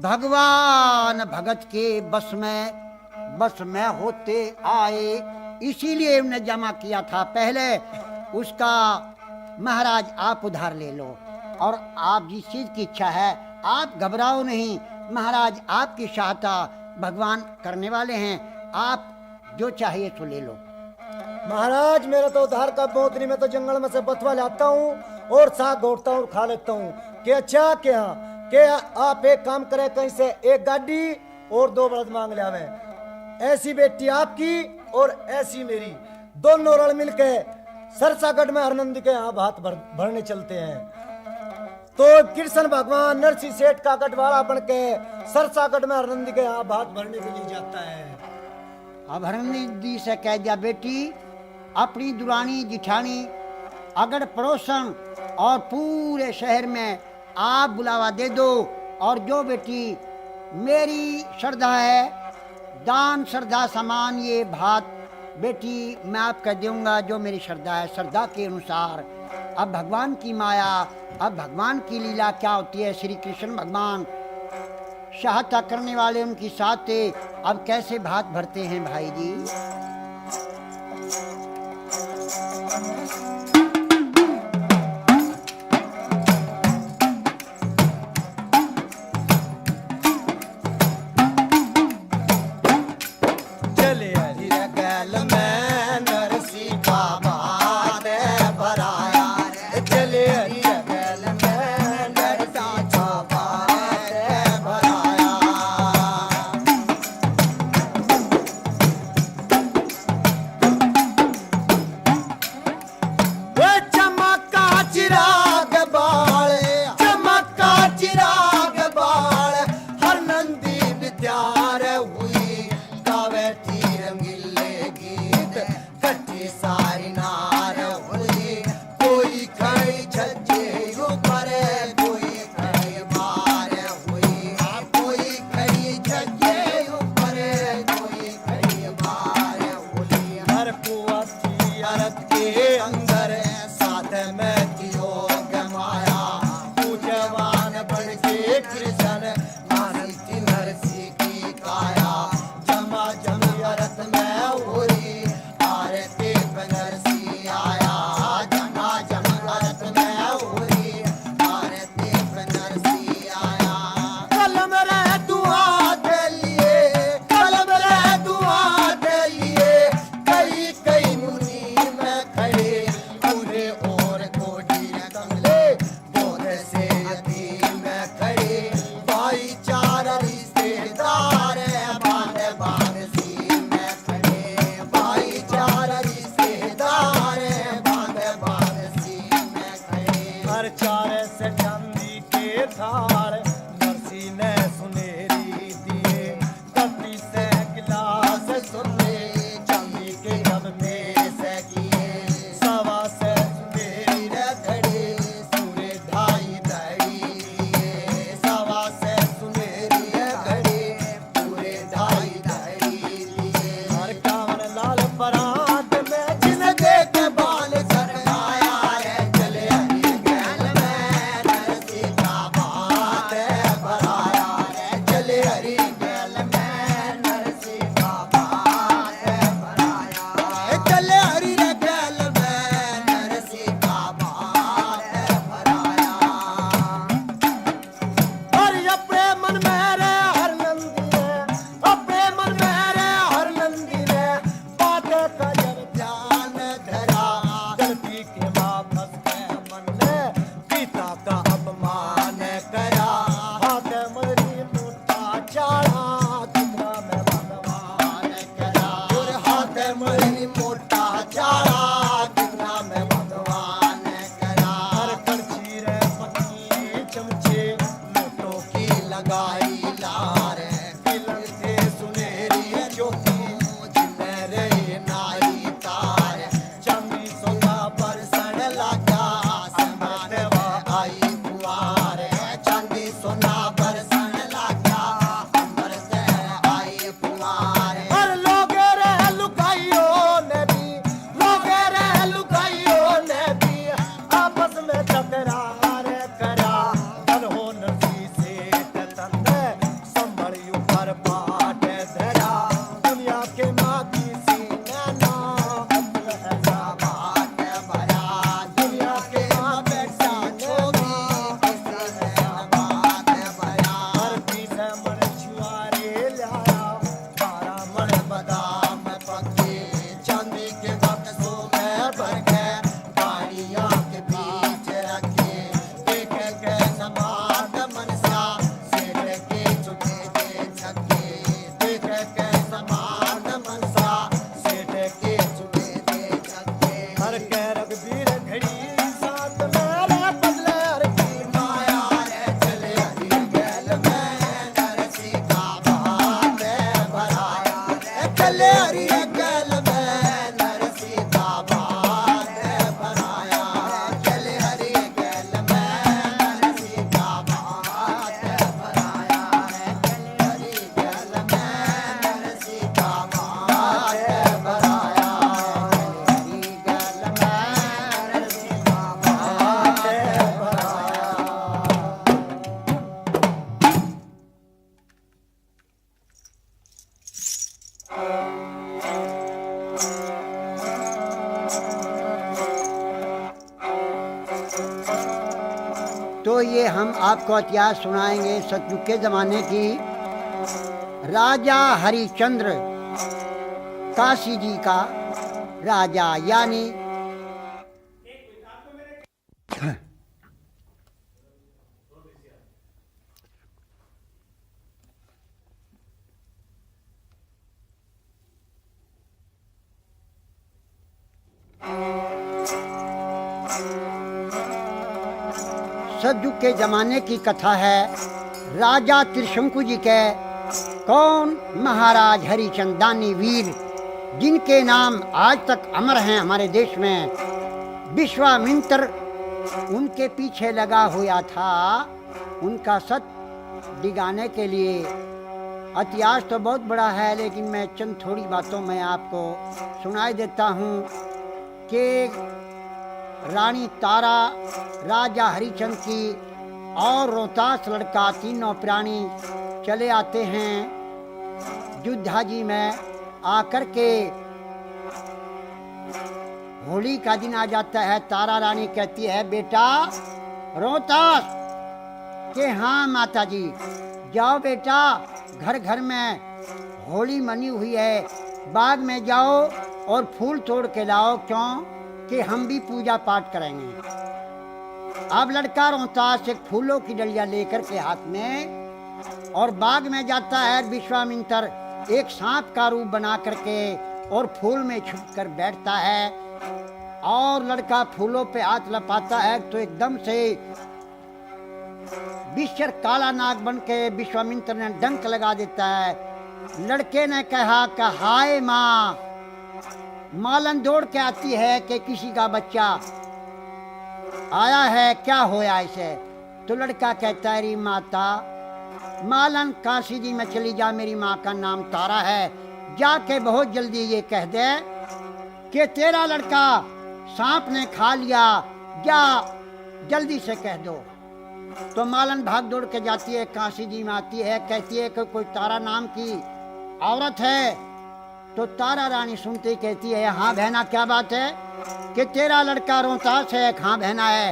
भगवान भगत के बस में होते आए, इसीलिए उन्हें जमा किया था पहले। उसका महाराज आप उधार ले लो, और आप जिस चीज की इच्छा है आप घबराओ नहीं, महाराज आपकी सहायता भगवान करने वाले हैं, आप जो चाहिए तो ले लो। महाराज मेरा तो उधार का बहुत नहीं, मैं तो जंगल में से बथवा लाता हूँ और साग घोटता हूँ और खा लेता हूँ। कि अच्छा क्या कि आप एक काम करें, कहीं से एक गाड़ी और 2 बलद मांग ले आवे। ऐसी बेटी आपकी और ऐसी मेरी, दोनों रण मिलके सरसागढ़ में हरनंदी के यहाँ भात भरने चलते हैं। तो कृष्ण भगवान नरसी सेठ का गढ़वाला बन के सरसागढ़ में हरनंदी के यहाँ भात भरने के लिए जाता है। अब हरनंदी से कह दिया, बेटी अपनी दुरानी जिठानी अगड़ पड़ोसन और पूरे शहर में आप बुलावा दे दो, और जो बेटी मेरी श्रद्धा है, दान श्रद्धा समान ये भात बेटी मैं आपका दूंगा, जो मेरी श्रद्धा है, श्रद्धा के अनुसार। अब भगवान की माया, अब भगवान की लीला क्या होती है, श्री कृष्ण भगवान सहायता करने वाले उनकी साथ थे। अब कैसे भात भरते हैं भाई जी? चले हरि गल में नरसी का भात भराया रे, चले हरि गल में चिराग बाल चमका चिराग बाल हर नंदी विद्यार हुई गावे थी रंगीले गीत कटी सारी नार हुई कोई खड़ी छज्जे ऊपर कोई खड़ी बार हुई कोई खड़ी छज्जे ऊपर कोई खड़ी बार हुई हर कुआती अरत के अंदर साथ में थियो गमाया तू जवान बन के कृष्ण मानी थी नरसी की काया जमा जमी अरत में होरी आरती नरसी आया जमा जमी अरत में होरी आरती नरसी आया कलम रे दुआ दे लिए कलम रे दुआ दे लिए कई कई मुनी में खड़े पूरे और कोडी कमले बोध से यतीम में खड़े भाईचारा रिश्तेदार बांध बांध सी में खड़े भाईचारा रिश्तेदार बांध बांध सी में खड़े हर चार से चांदी के थार नरसी ने सुनेरी दिए कटी से गिलास सुने चांदी के जब में से किए सवा से सुनेरी रे खड़े सूरे ढाई दड़ी दिए सवा से सुनेरी रे खड़े पूरे ढाई दड़ी दिए हर कांवर लाल परात में जिन देख बाल सरकाया रे चले हरी गैल में नरसी का बात भराया रे चले हरी गैल में नरसी का बात भराया चले हरी रे गैल में नरसी का बात भराया और अपने मन में रे हर नंदी ने अपने मन में रे हर नंदी ने बात का जब ध्यान धरा गलती के वापस के मन ने पिता का अपमान करा हाथ मरी मुट्ठा चाड़ा कितना मैं भगवान करा और हाथ मरी मोटा चाड़ा कितना मैं भगवान करा हर करछी रे पत्नी चमचे नोटों की लगाई लार तिलक थे सुनेरी चौकी जिन्हें रे नारी तार चांदी सोना पर सड़ लगा समान आई कुआर चांदी सोना पर सड़ लगा अंबर से आई कुआर हर लोग रे लुकाइयों ने भी लोग रे लुकाइयों ने भी आपस में तकरार करा धन हो नरसी से तंदे संभली ऊपर बाट धरा दुनिया के मागी सी नैना ऐसा बाट भरा दुनिया के माँ बैठा जोगी किसी ने बात भरा हर पीछे मन छुआरे लाया 12 मन बादाम पके चांदी के बक्सों में भर के गाड़ियाँ के बीच रखे देख के समाद मनसा सेठ के चुके दे छके देख के समाद मनसा सेठ के चुके दे छके हर के रघुवीर घड़ी साथ मेरे बदले हर की माया रे चले हरी गैल में नरसी का बात भराया रे चले हरी गैल में नरसी का बात भराया चले हरी गैल में नरसी का बात भराया चले हरी गैल में नरसी का बात भराया हरी गैल में नरसी का बात भराया तो ये हम आपको इतिहास सुनाएंगे सतयुग के जमाने की। राजा हरिश्चंद्र काशी जी का राजा यानी सतयुग के जमाने की कथा है। राजा त्रिशंकु जी के कौन महाराज हरिचंदानी वीर, जिनके नाम आज तक अमर हैं हमारे देश में। विश्वामित्र उनके पीछे लगा हुआ था, उनका सत दिगाने के लिए। इतिहास तो बहुत बड़ा है, लेकिन मैं चंद थोड़ी बातों में आपको सुनाई देता हूँ कि रानी तारा, राजा हरिचंद की और रोहतास लड़का, तीनों प्राणी चले आते हैं अयोध्या जी में। आकर के होली का दिन आ जाता है। तारा रानी कहती है, बेटा रोहतास के हाँ माता जी, जाओ बेटा, घर घर में होली मनी हुई है, बाग में जाओ और फूल तोड़ के लाओ, क्यों कि हम भी पूजा पाठ करेंगे। अब लड़का रोहतास एक फूलों की डलिया लेकर के हाथ में और बाग में जाता है। विश्वामित्र एक सांप का रूप बना करके और फूल में छुप कर बैठता है और लड़का फूलों पे हाथ लपाता है तो एकदम से विषर काला नाग बन के विश्वामित्र ने डंक लगा देता है। लड़के ने कहा कि हाय माँ, मालन दौड़ के आती है कि किसी का बच्चा आया है, क्या होया इसे? तो लड़का कहता है, री माता, मालन काशी जी में चली जा, मेरी माँ का नाम तारा है, जाके बहुत जल्दी ये कह दे कि तेरा लड़का सांप ने खा लिया, जा जल्दी से कह दो। तो मालन भाग दौड़ के जाती है, काशी जी में आती है, कहती है कि कोई तारा नाम की औरत है। तो तारा रानी सुनते कहती है, हाँ बहना, क्या बात है? कि तेरा लड़का रोहतास है। हाँ बहना है,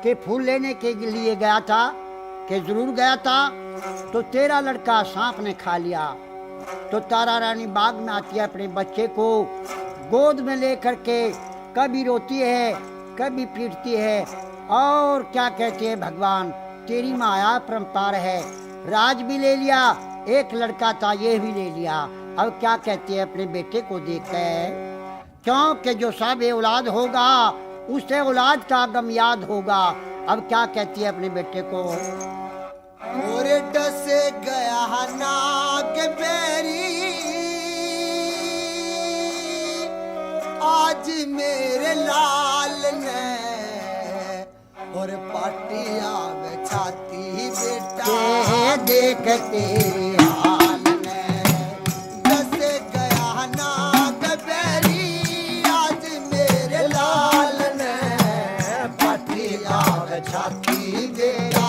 कि फूल लेने के लिए गया था, कि जरूर गया था, तो तेरा लड़का सांप ने खा लिया। तो तारा रानी बाग में आती है, अपने बच्चे को गोद में लेकर के कभी रोती है, कभी पीटती है और क्या कहती है, भगवान तेरी माया परम्पार है, राज भी ले लिया, एक लड़का था ये भी ले लिया। अब क्या कहती है, अपने बेटे को देखकर, क्योंकि जो सब औलाद होगा उसे औलाद का गम याद होगा। अब क्या कहती है अपने बेटे को, और डसे गया नाग बेरी, आज मेरे लाल ने और पाटिया में छाती बेटा देख तेरे हाल ने। डसे गया नाग बेरी, आज मेरे लाल ने पाटिया में छाती बेटा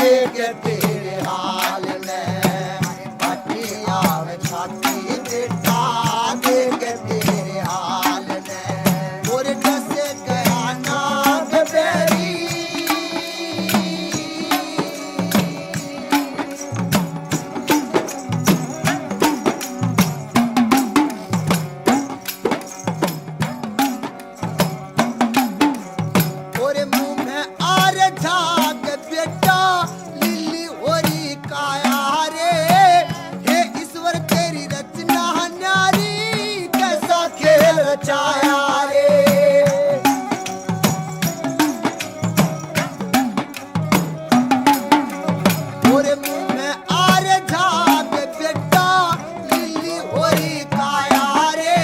देख तेरे हाल ने। पाटिया में छाती बेटा देख तेरे हाल ने। और डसे गया नाग बेरी, और मुंह में आर झाग बेटा, लिली होरी काया रे। हे ईश्वर तेरी रचना न्यारी, कैसा खेल रचाया रे। और मुंह में आर झाग बेटा, लिली होरी काया रे।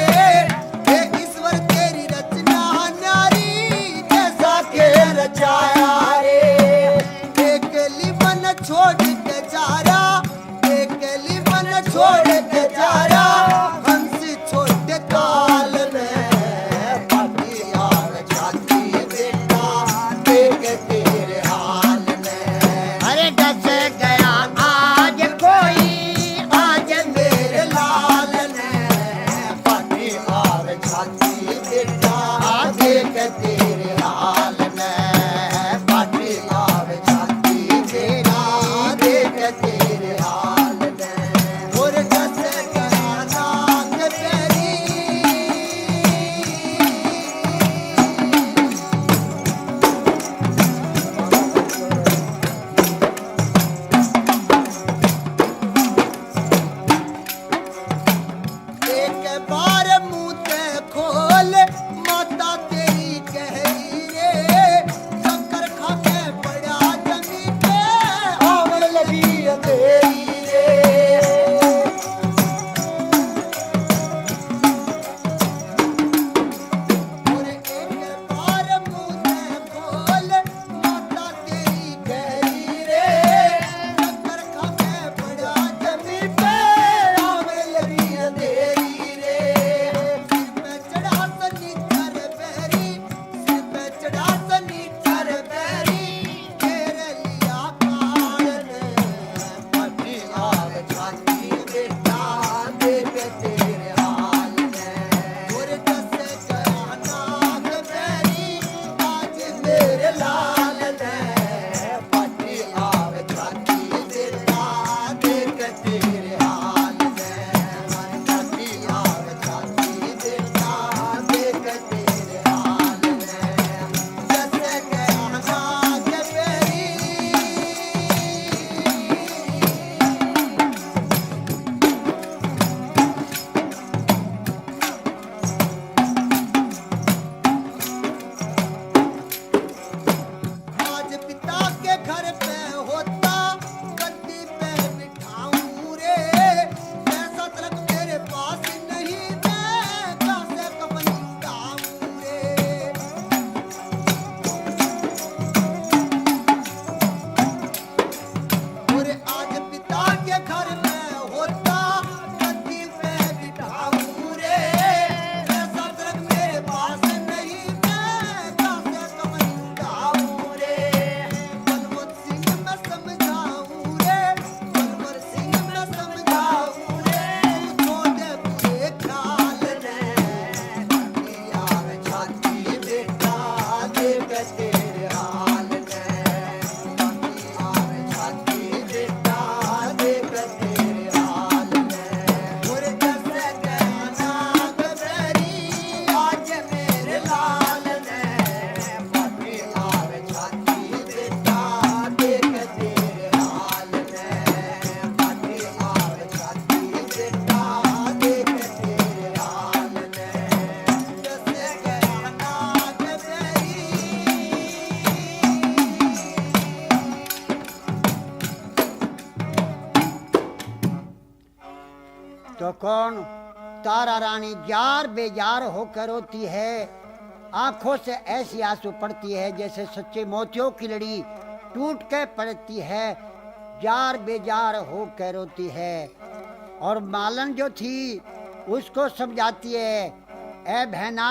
हे ईश्वर तेरी रचना न्यारी, कैसा खेल रचाया रे। एक लिमन छोड़ के जारा, एक लिमन छोड़ के जारा, हंसी छोटे काल में पाटिया में छाती बेटा देख तेरे हाल में। अरे डस गया आज कोई, आज मेरे लाल ने पाटिया में छाती बेटा देख तेरे हाल में। लाल ने पाटी आवे छाती देता देख तेरे हाल ने पाटी आवे छाती देता देख तेरे हाल ने जैसे कहना के बेरी आज पिता के घर पे होता गद्दी पे बिठाऊं रे ऐसा तलक मेरे पास नहीं मैं कैसे कपन उठाऊं रे और आज पिता के घर में होता गद्दी पे बिठाऊं रे ऐसा तलक मेरे पास नहीं मैं कैसे कपन उठाऊं रे बलवंत सिंह मैं समझाऊं रे बलवर सिंह मैं समझाऊं रे छोटे बुरे ख्याल ने पाटी आवे छाती बेटा देख तेरे हाल ने पाटी आवे छाती बेटा देख तेरे हाल ने और जैसे कहना गबरी आज मेरे लाल ने पाटी आवे छाती बेटा देख तेरे हाल ने पाटी आवे छाती बेटा देख तेरे हाल ने जैसे कहना गबरी तो कौन तारा रानी जार बेजार होकर रोती है, आंखों से ऐसी आंसू पड़ती है जैसे सच्चे मोतियों की लड़ी टूट के पड़ती है, जार बेजार होकर रोती है। और मालन जो थी उसको समझाती है, ए बहना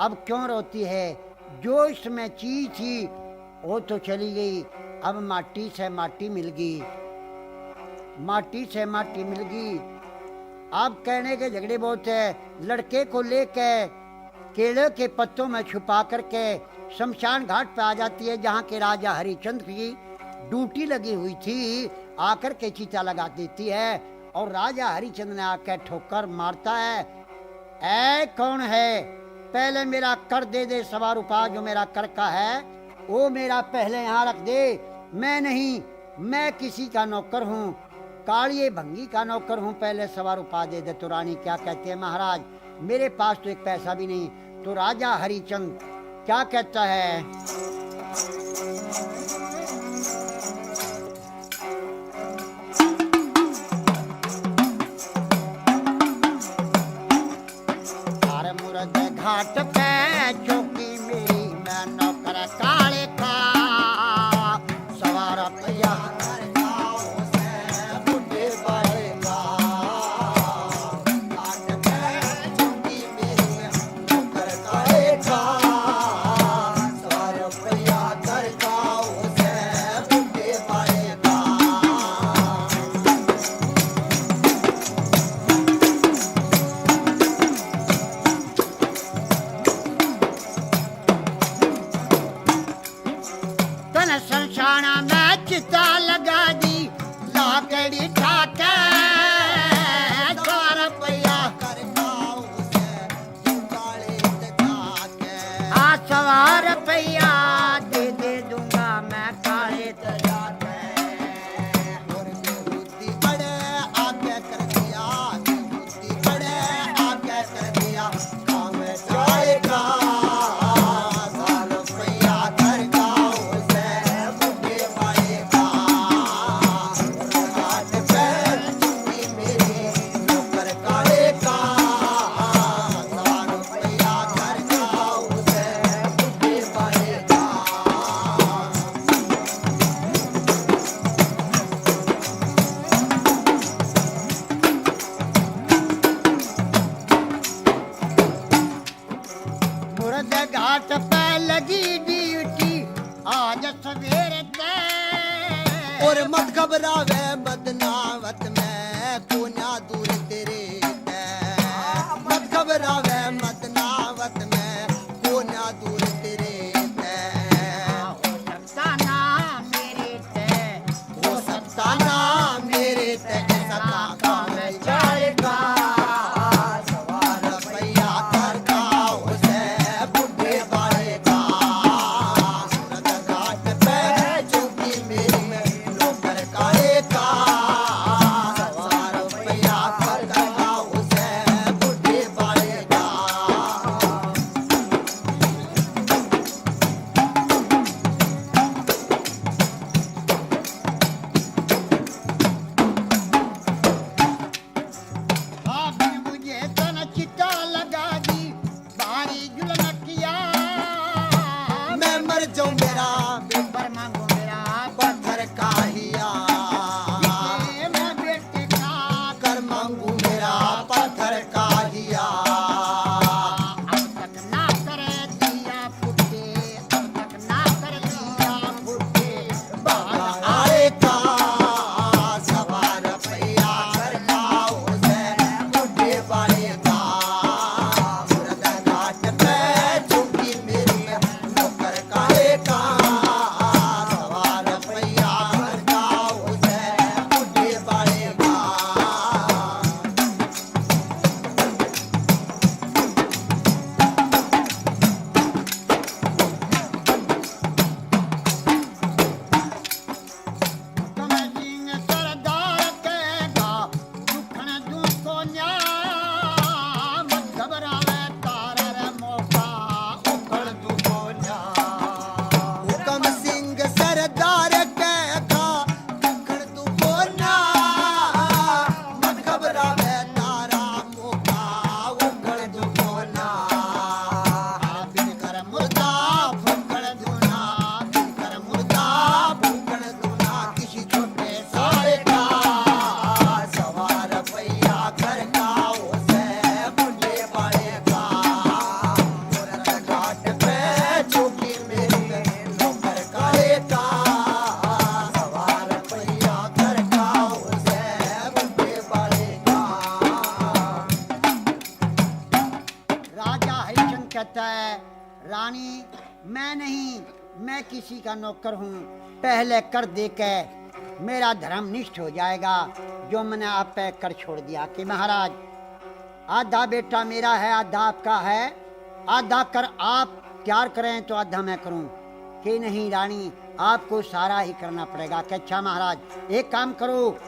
अब क्यों रोती है, जो इसमें चीज थी वो तो चली गई, अब माटी से माटी मिल गई, माटी से माटी मिल गई। अब कहने के झगड़े बहुत है। लड़के को लेके केले के पत्तों में छुपा करके शमशान घाट पे आ जाती है, जहाँ के राजा हरिचंद्र की ड्यूटी लगी हुई थी, आकर के चीता लगा देती है और राजा हरिचंद्र ने आकर ठोकर मारता है। ऐ कौन है, पहले मेरा कर दे दे, सवा रुपया जो मेरा कर का है वो मेरा पहले यहाँ रख दे। मैं नहीं, मैं किसी का नौकर हूँ, कालिए भंगी का नौकर हूँ, पहले सवा रुपया दे दे। तो रानी क्या कहती है, महाराज मेरे पास तो एक पैसा भी नहीं। तो राजा हरिचंद क्या कहता है, अरे मुर्द घाट पे चौकी मेरी मैं नौकर काले का, सवा रुपया संसाना में चिता लगा दी, लाकड़ी ठाके सवा रुपया आ, सवा रुपया दे दे दूंगा मैं काले तजाके। और बुद्धि बड़े आगे कर दिया, बुद्धि बड़े आगे कर दिया, काम जाएगा साल रुपया कर का उसे बुद्धि पाएगा। घाट पे चुनी मेरी नौकर काले का, साल रुपया कर का उसे बुद्धि पाएगा। मुर्द घाट पे लगी ड्यूटी आज सवेरे ते, और मत घबरावे बदनावत में कोन्या दूर तेरे ते। मत घबरावे बदनावत में कोन्या दूर तेरे ते। रानी मैं नहीं, मैं किसी का नौकर हूँ। पहले कर दे के मेरा धर्म निष्ठ हो जाएगा, जो मैंने आप पे कर छोड़ दिया कि महाराज आधा बेटा मेरा है, आधा आपका है, आधा कर आप तैयार करें तो आधा मैं करूं। कि नहीं रानी, आपको सारा ही करना पड़ेगा। कि अच्छा महाराज एक काम करो,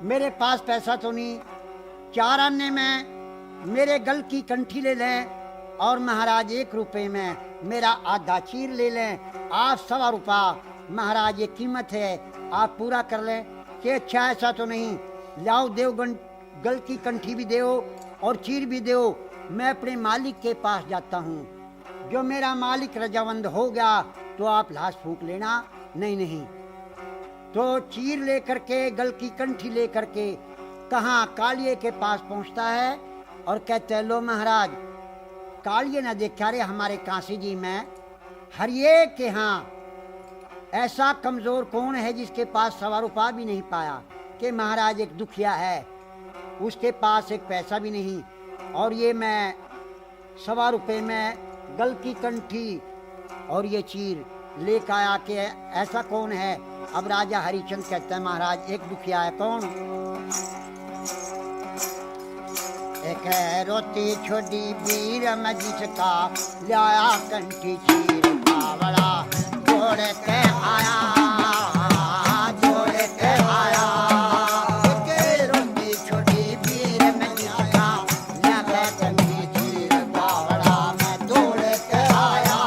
मेरे पास पैसा तो नहीं, 4 आने में मेरे गल की कंठी ले लें और महाराज 1 रुपए में मेरा आधा चीर ले लें। आप 1.25 रुपया महाराज ये कीमत है, आप पूरा कर लें। कि अच्छा ऐसा तो नहीं, लाओ देव गल की कंठी भी दो और चीर भी दो, मैं अपने मालिक के पास जाता हूँ। जो मेरा मालिक रजावंद हो गया तो आप लाश फूंक लेना। नहीं नहीं, तो चीर लेकर के गल की कंठी लेकर के कहाँ कालिए के पास पहुँचता है और कहते हैं लो महाराज, कालिए ने देखा रे हमारे काशी जी में हरिये के यहाँ ऐसा कमजोर कौन है जिसके पास 1.25 रुपया भी नहीं पाया। कि महाराज एक दुखिया है, उसके पास एक पैसा भी नहीं, और ये मैं 1.25 रुपये में गल की कंठी और ये चीर लेकर आया। कि ऐसा कौन है। अब राजा हरिचंद कहते हैं महाराज एक दुखिया है। कौन? एक है रोटी छोड़ी वीर में जिसका लाया कंठी चीर बावड़ा जोड़ के आया, जोड़ के आया। एक रोटी छोड़ी वीर में जिसका लाया कंठी चीर बावड़ा मैं जोड़ के आया,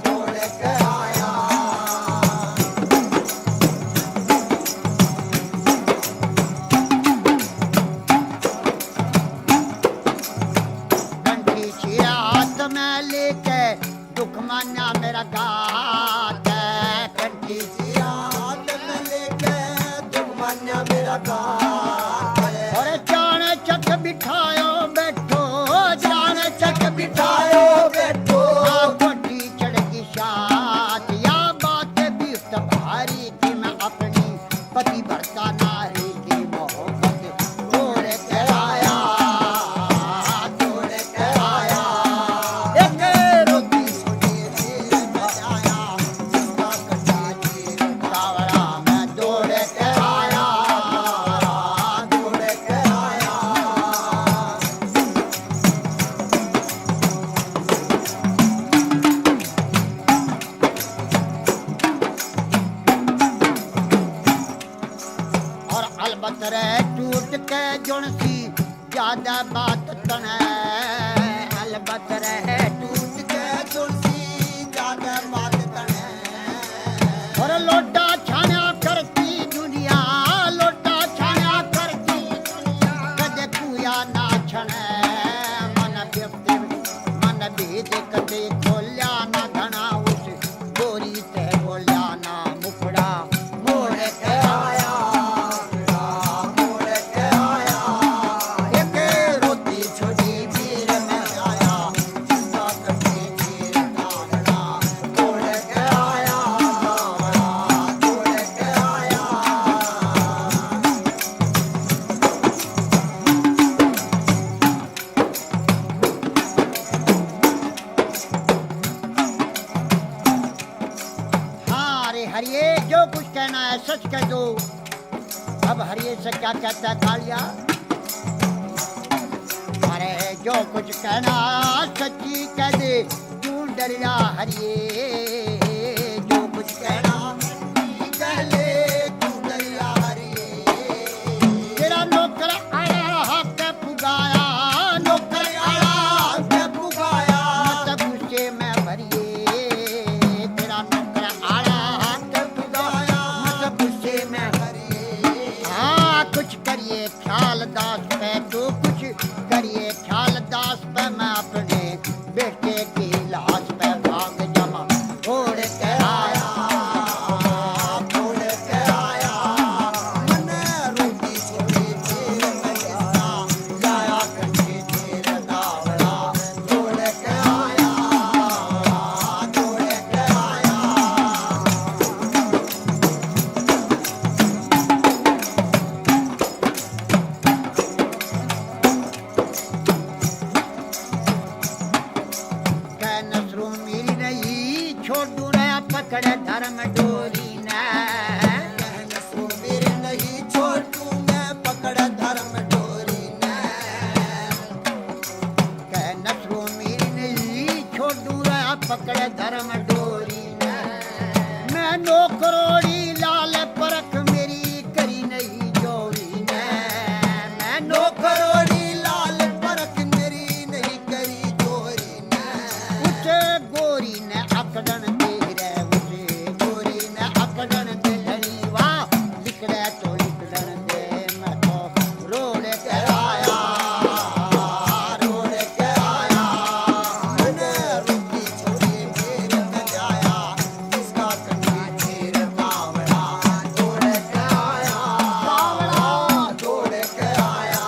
जोड़ के आया। कंठी चीरा हाथ में लेके दुख मान्या मेरा गात है। कंठी चीरा हाथ में लेके दुख मान्या मेरा गात है। और जान चक बिठायो बैठो, जान चक बिठायो बैठो, गोटी चढ़गी साथ या बात भी भारी की मैं अपनी पति भरता नारी की मोहब्बत जोड़ के आया, जोड़ के आया। एक रोटी छोड़ी वीर में आया, जिसका कटा चीर बावड़ा मैं दौड़ के आया, दौड़ के आया। और अलबत रे टूट के जुणसी ज्यादा बात तने, अलबत रे टूट के जुणसी ज्यादा बात तने। और लोटा छाना करती दुनिया, लोटा छाना करती दुनिया, कदे कुया ना छने मन व्यक्ति मन भेद कदे खोल्या ना घना उस गोरी ते बोल्या ना मुखड़ा मोड़ के आया, मोड़ के आया। एक रोटी छोड़ी वीर में आया, जिसका कटी चीर बावड़ा मोड़ के आया, मोड़ के आया। हाँ अरे हरिये जो कुछ कहना है सच कह दो। अब हरिये से क्या कहता है कालिया? अरे जो कुछ कहना सच्ची कह दे, क्यों डरिया हरिये। जो कुछ कहना सच्ची कह ले, क्यों डरिया हरिये। तेरा नौकर आया हाथ पुगाया, नौकर आया हाथ पुगाया, मत गुस्से में भरिए। तेरा नौकर आया हाथ पुगाया, मत गुस्से में भरिए। हाँ कुछ करिए ख्याल दास पे, तो कुछ करिए ख्याल दास पे, मैं अपने बेटे की लाश पे भाग जमा हो पकड़े धर्म डोरी ने कहन सुमिर नहीं छोटू मैं पकड़ धर्म डोरी ने कह नसरो मेरी नहीं छोड़ू रे पकड़े धर्म डोरी ने मैं नो करोड़ी लाल परख मेरी करी नहीं जोरी ने मैं नो करोड़ी लाल परख मेरी नहीं करी जोरी ने उसे गोरी ने अकड़न दे रे उसे गोरी ने अकड़न दे धनी वाह लिखड़े तो लिखड़न दे मैं तो रोड के आया रोड के आया मैंने रुकी छोड़ी फिर न जाया इसका कन्या फिर बावड़ा दौड़ के आया बावड़ा दौड़ के आया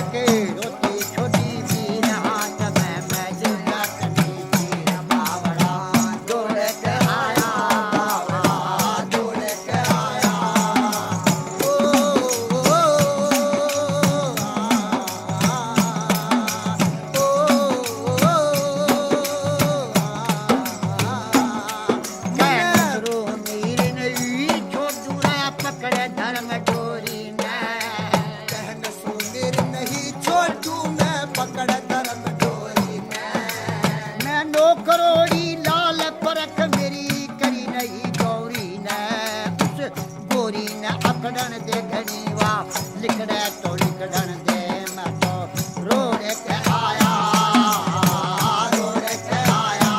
एक रोटी छोटी भी नहा जब मैं जिंदा कटी थी बावड़ा दौड़ के आया बावड़ा दौड़ के आया कैसरो मीर नहीं छोड़ू रे पकड़े धर्म डोरी ने कहन सुमिर नहीं छोटू मैं पकड़ धर्म डोरी में मैं नो करोड़ी लाल परख मेरी करी नहीं गौरी ने उस गोरी ने अकड़न दे घनी वाह लिखड़े तो लिखड़न दे मैं तो रोड के आया रोड के आया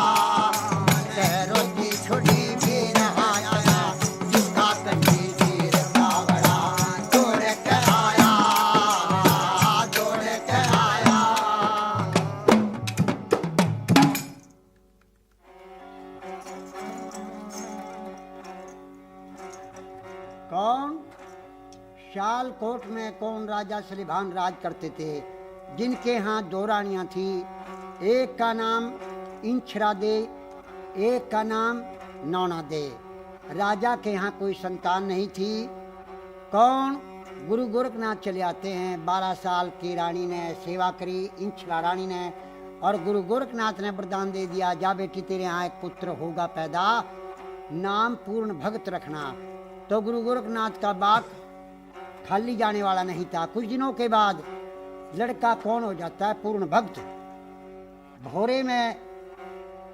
कह रोटी छोटी भी नहाया जिसका कन्नी फिर बावड़ा दौड़ के आया दौड़ के आया कौन शालकोट में कौन राजा सलीभान राज करते थे जिनके यहाँ दो रानियां थी एक का नाम इंछरा दे एक का नाम नौना दे राजा के यहाँ कोई संतान नहीं थी कौन गुरु गोरखनाथ चले आते हैं 12 साल की रानी ने सेवा करी इंछरा रानी ने और गुरु गोरखनाथ ने वरदान दे दिया जा बेटी तेरे यहाँ एक पुत्र होगा पैदा नाम पूर्ण भक्त रखना तो गुरु गोरखनाथ का बाग खाली जाने वाला नहीं था कुछ दिनों के बाद लड़का कौन हो जाता है पूर्ण भक्त भोरे में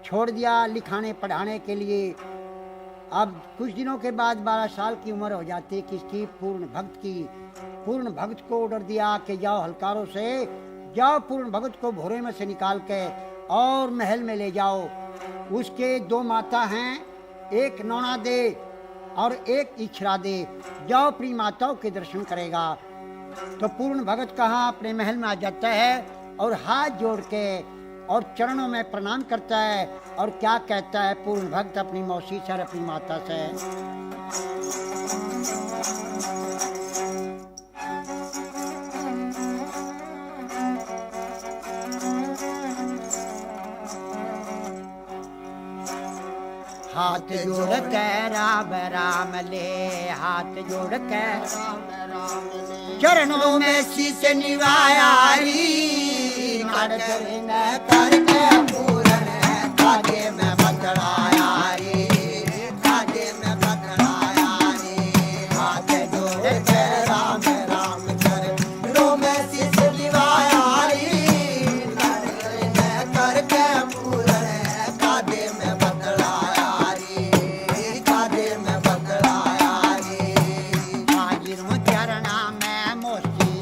छोड़ दिया लिखाने पढ़ाने के लिए अब कुछ दिनों के बाद 12 साल की उम्र हो जाती है किसकी पूर्ण भक्त की पूर्ण भक्त को ऑर्डर दिया कि जाओ हलकारों से जाओ पूर्ण भक्त को भोरे में से निकाल के और महल में ले जाओ उसके 2 माता हैं एक नौना दे और एक इछरा दे जाओ अपनी माताओं के दर्शन करेगा तो पूर्ण भगत कहाँ अपने महल में आ जाता है और हाथ जोड़ के और चरणों में प्रणाम करता है और क्या कहता है पूर्ण भक्त अपनी मौसी से और अपनी माता से हाथ जोड़ के राम राम ले हाथ जोड़ के चरणों में शीश निवाया री न करके पूरन कागे में बतलाया रे कागे में बतलाया रे हाथ जोड़ के राम राम कर रो में शीश निवाया रे न करके पूरन कागे में बतलाया रे कागे में बतलाया रे हाजिर हूँ चरणा में मोसी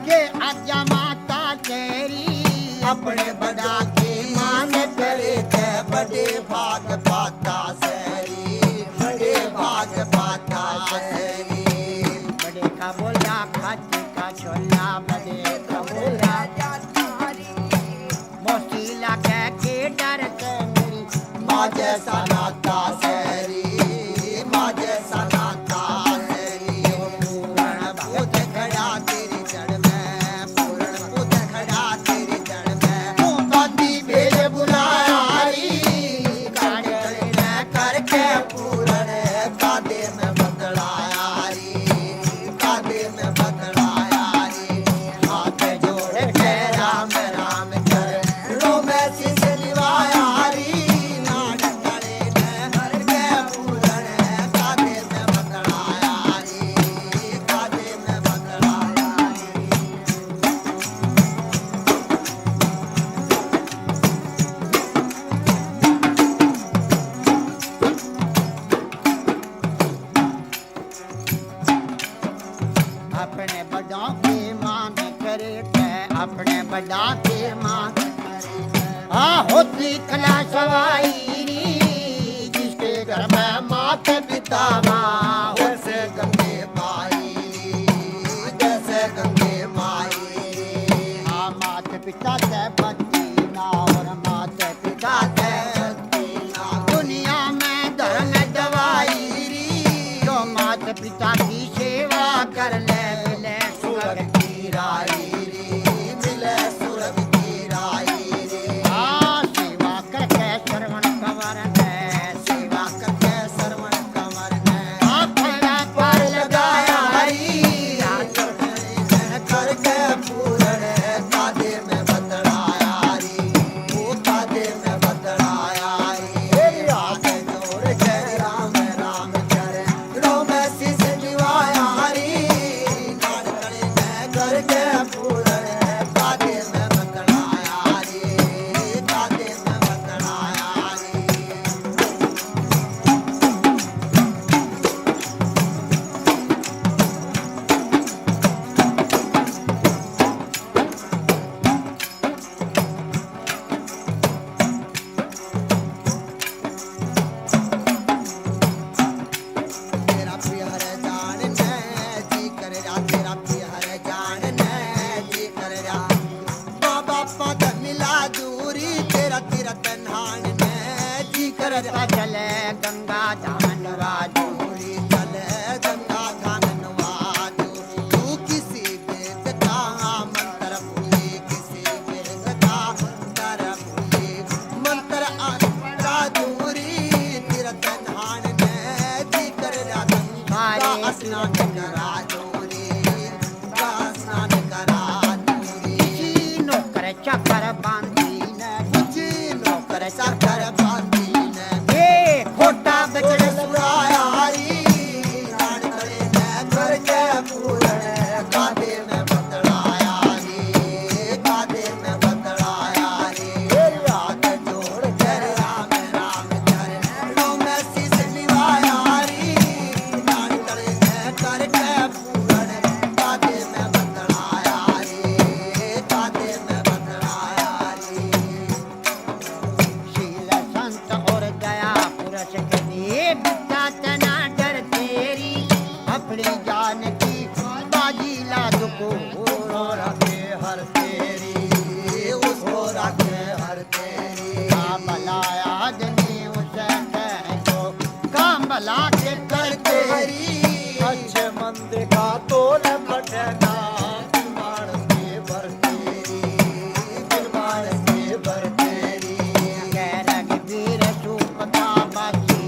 के आज्ञा माता तेरी अपने बड़ा के मान करे ते बड़े भाग पाता सरी बड़े भाग पाता सरी बड़े का बोला खाती का छोला बड़े का बोला मोसी लगे के डर से मेरी माँ जैसा नाता सरी माँ जैसा नाता सरी पूर्ण भूत खड़ा तेरी जड़ में पूर्ण भूत खड़ा तेरी जड़ में तू दादी भेज बुलाया री काटे न करके पूर्ण कादे में बदलाया री कादे में बदलाया री हाथ जोड़ के राम राम कर रो में शीश निवाया री नाट करे न तावा जैसे गंगे माई जैसे गंगे माई हाँ माता पिता से बच्ची ना और माता पिता से दुनिया में धर्म दवाई जो माता पिता की सेवा कर ले मिले सुरग की राई मिले सुरग की राई हाँ सेवा करके श्रवण कवर है सेवा करके सरवण कंवर ने अपना पर लगाया हरी करके पूरण कादे में बदलाया री वो कादे में बदलाया री हाथ जोड़ के राम राम करे रो में शीश निवाया री नान करे करके पूरण कादे में बदलाया री कादे में बदलाया री तेरा प्यार जान ने जी कर जा तेरा प्यार जान ने जी कर जा बाबा पद मिला दूरी तेरा तेरा तन्हान ने जी कर जा चले गंगा धामन राजू दूरी चले गंगा धामन वाजू तू किसी वेद का मंत्र भूली किसी वेद का मंत्र भूली मंत्र आत्मा दूरी तेरा तन्हान ने जी कर जा गंगा स्नान करा दूरी गंगा स्नान करा दूरी नौकर चक्कर बांधी ने जी नौकर साकर बांधी ने ये खोटा बचड़ बचड़ सुराया हरी नान करे न करके पूरण कादे में बदलाया रे कादे में बदलाया रे हाथ जोड़ कर राम राम करे रो में शीश निवाया री नान करे न करके पूरण कादे में बदलाया रे कादे में बदलाया रे शील संत और दया पुरुष के लिए बिता तना डर तेरी अपनी जान की बाजी ला दुको और रखे हर तेरी उसको रखे हर तेरी काम भलाया आदमी उसे कह जो काम भला के कर तेरी अच्छे मंद का तोल पटना मानस के बर तेरी मानस के बर तेरी कैरग वीर सूप का बासी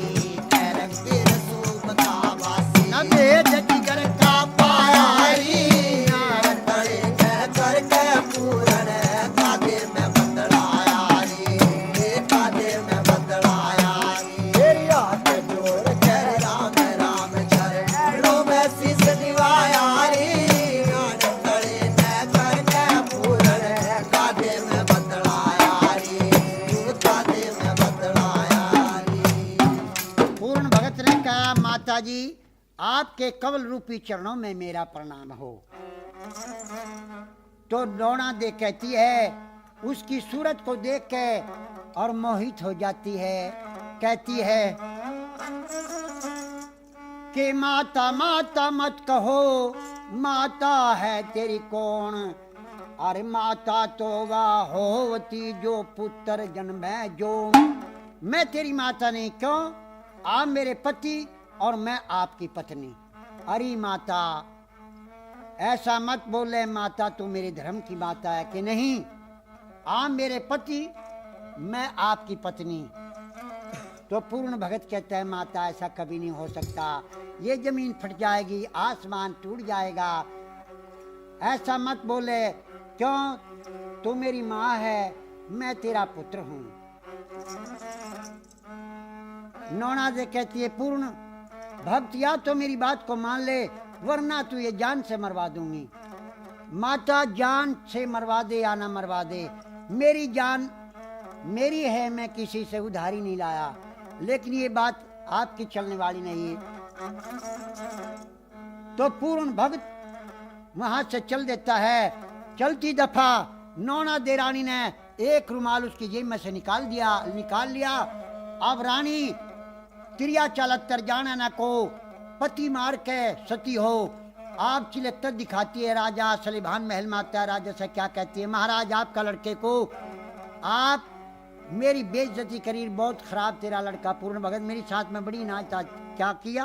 कैरग वीर सूप का वासी न भेद जिगर का पाया पाया हरी नारद करे कह करके पूरण कादे में बदलाया रे कादे में बदलाया तेरी हाथ जोड़ के राम राम चरण रो में शीश निवाया रे नारद करे कह करके पूरण कादे में बदलाया रे कादे में बदलाया रे पूर्ण भगत ने कहा माता जी आपके कवल रूपी चरणों में मेरा प्रणाम हो। तो डोना दे कहती है उसकी सूरत को देख के और मोहित हो जाती है, कहती है कि माता माता मत कहो माता है तेरी कौन, अरे माता तो वह होती जो पुत्र जन्मे जो। मैं तेरी माता नहीं, क्यों? आप मेरे पति और मैं आपकी पत्नी। अरे माता ऐसा मत बोले, माता तू मेरे धर्म की माता है कि नहीं? आप मेरे पति, मैं आपकी पत्नी। तो पूर्ण भगत कहता है माता ऐसा कभी नहीं हो सकता, ये जमीन फट जाएगी, आसमान टूट जाएगा, ऐसा मत बोले। क्यों? तू मेरी माँ है, मैं तेरा पुत्र हूँ। नौना दे कहती है पूर्ण भक्त या तो मेरी बात को मान ले, वरना तू ये जान से मरवा दूंगी। माता जान से मरवा दे या ना मरवा दे, मेरी जान मेरी है, मैं किसी से उधारी नहीं लाया। लेकिन ये बात आपकी चलने वाली नहीं है। तो पूर्ण भक्त वहां से चल देता है। चलती दफा नौना दे रानी ने एक रुमाल उसकी जेब में से निकाल लिया। अब रानी तिरिया चालत्तर जाना न को, पति मार के सती हो। आप चिलत्तर दिखाती है राजा, सलीभान महल माता राजा से क्या कहती है, महाराज आपका लड़के को आप मेरी बेइज्जती करी, बहुत खराब तेरा लड़का पूर्ण भगत मेरी साथ में बड़ी नाच था, क्या किया।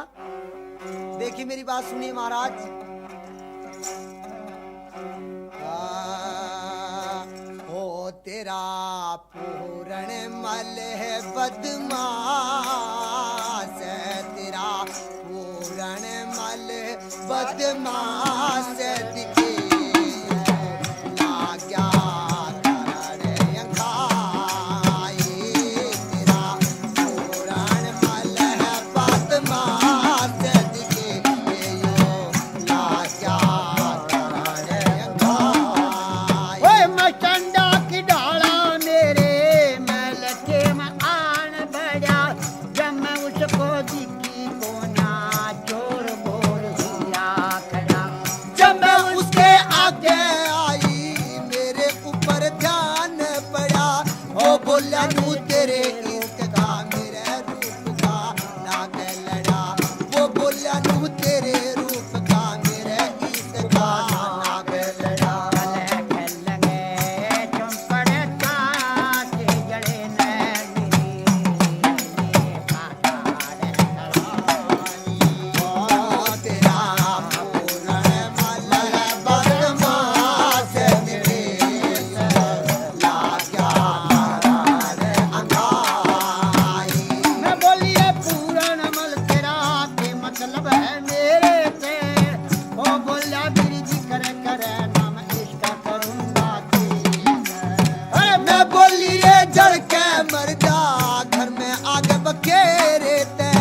देखिए मेरी बात सुनिए महाराज। ओ तेरा पूरण मल है बदमाश, तेरा पूरण मल बदमाश दिखे लाग्या करण अंगाई, तेरा पूरण मल है बदमाश दिखे लाग्या करण अंगाई। ओए मचंडा की डाला मेरे महल के में आन बढ़ा, जब मैं उसको दिखी को ना चोर बोल हुआ खड़ा। जब मैं उसके आगे आई मेरे ऊपर ध्यान पड़ा, वो बोला तू तेरे इश्क का मेरे रूप का नाग लड़ा, वो बोला तू तेरे रूप का मेरे इश्क का नाग लड़ा। ओ तेरा पूरण मल है बदमाश दिखे लाग्या करण अंगाई। मैं बोलिए पूरन मल तेरा के मतलब है मेरे से, वो बोला मेरी जी करे करे नाम इसका करूंगा अरे मैं बोली रे जड़ के मर जा, घर में आगे बखेरे ते,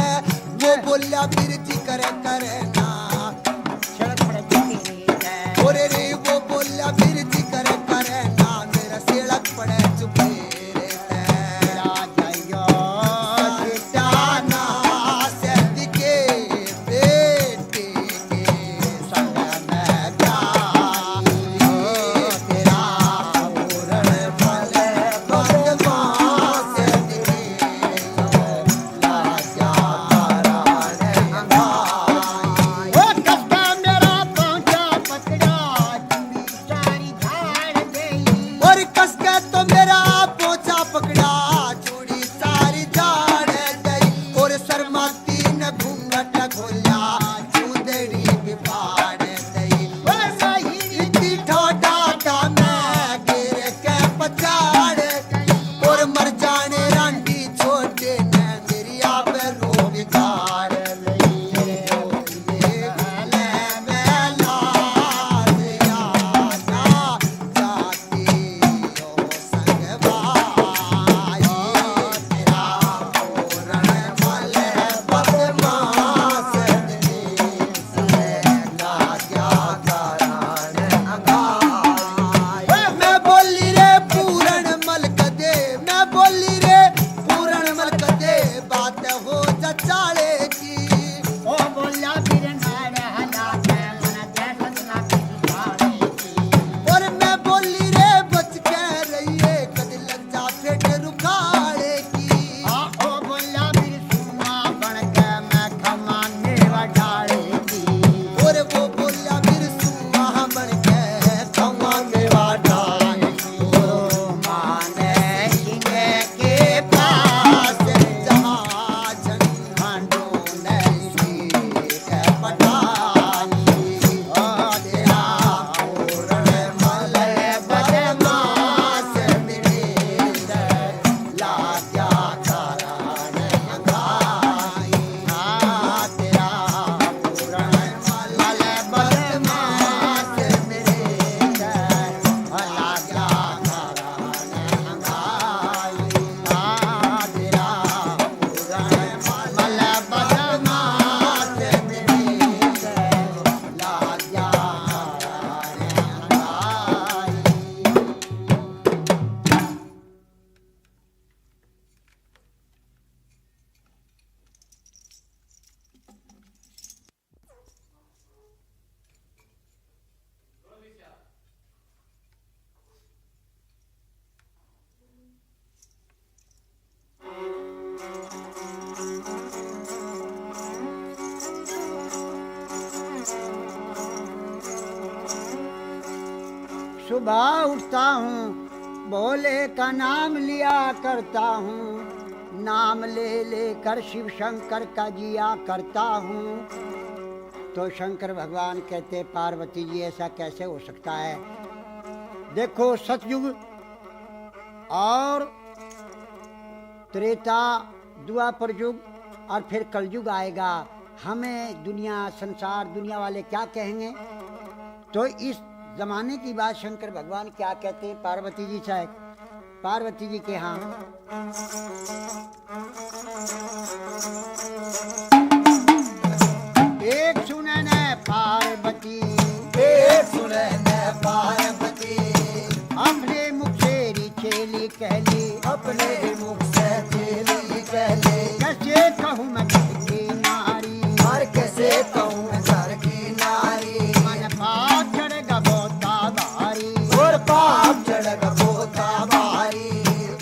वो बोला बिरजी करे करे ना, सड़क पर चली है। ओरे रे वो बोला बिरजी करे करे ना, मेरा सड़क पड़े चुपेरे ते। राजायो जाना सद के बेटे के संग में जाई, तेरा पूरण मल बदमाश दिखे लाग्या करण अंगाई। सुबह उठता हूँ भोले का नाम लिया करता हूँ, नाम ले लेकर शिव शंकर का जिया करता हूँ। तो शंकर भगवान कहते पार्वती जी ऐसा कैसे हो सकता है? देखो सतयुग और त्रेता द्वापर युग और फिर कलयुग आएगा, हमें दुनिया संसार दुनिया वाले क्या कहेंगे? तो इस जमाने की बात शंकर भगवान क्या कहते हैं पार्वती जी से? पार्वती जी के यहाँ एक सुनन पार्वती, एक सुने न पार्वती, अपने मुख से रिचेली कहली, अपने मुख से चेली कहले, कैसे कहूँ मैं किसकी नारी, और कैसे कहूँ मैं घर की नारी, मन पाप चढ़ेगा बोता भारी, और पाप चढ़ बोता भारी,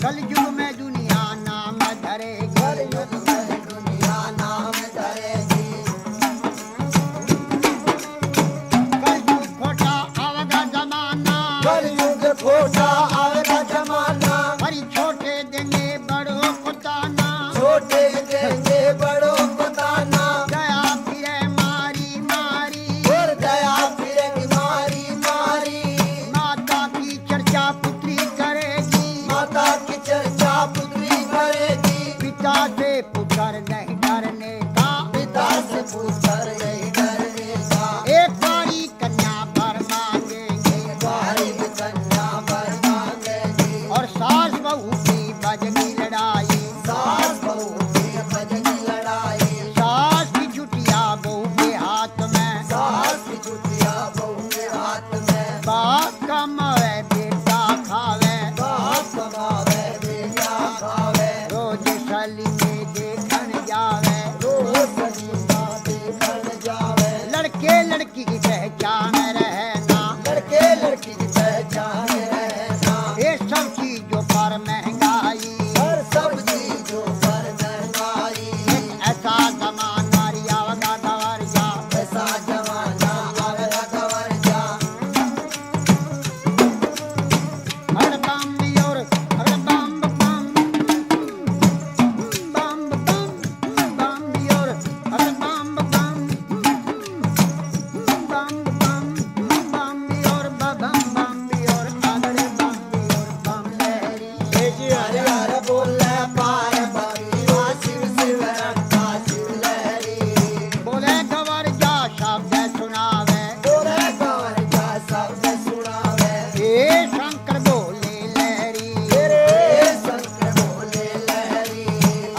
कलयुग में दुनिया नाम धरेगी, कलयुग में दुनिया नाम धरेगी, कलयुग खोटा आवेगा जमाना, कलयुग खोटा आवेगा जमाना, हरी छोटे देंगे बड़ों को ताना, छोटे देंगे बड़ों को ताना, दया फिरे मारी मारी, और दया फिरेगी मारी मारी, माता की चर्चा पुत्री करेगी, माता की चर्चा पुत्री करेगी, पिता से पुत्र नहीं डरने का, पिता से पुत्र नहीं डरने का, एक बारी कन्या पर मांगेंगे, बारी में कन्या वर मांगेगी, और सास बहू की बजनी लड़ाई, सास बहू की बजनी लड़ाई, सास की चुटिया बहू के हाथ में, सास की चुटिया बहू के हाथ में, बाप कमावे बेटा खावे, बाप कमावे बेटा खावे, रोज सली में देखन जावे, रोज सलीमा देखन जावे, लड़के लड़की की पहचान रहना, लड़के लड़की की पहचान रहना, ये सब चीजों पर महंगाई, हर सब चीजों पर महंगाई, ऐसा जमाना रियावगा गवर जा, ऐसा जमाना आवेगा गवर जा, हर बम और हर बम बम बम बम बम और हर बम बम बम बम बम और बम बम और अगले बम लहरी, जी हरे हरे बोले पार्वती, शिव शिव रखा शिव लहरी, बोले गवर जा शब्द सुनावे, बोले गवर जा शब्द सुनावे, हे शंकर बोले लहरी, तेरे शंकर बोले लहरी,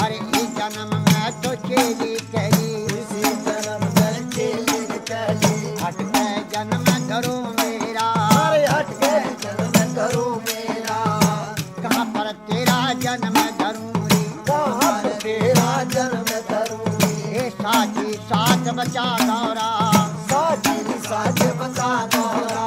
अरे इस जन्म में तो चेली कहली, इसी जन्म में चेली चली, हट के जन्म धरो मेरा, अरे हट के जन्म करो मेरा, कहाँ पर तेरा जन्म धरूं रे, कहाँ पर तेरा जन्म धरूंगी, हे साथी साथ बचा दौरा, साथी साथ बता दौरा,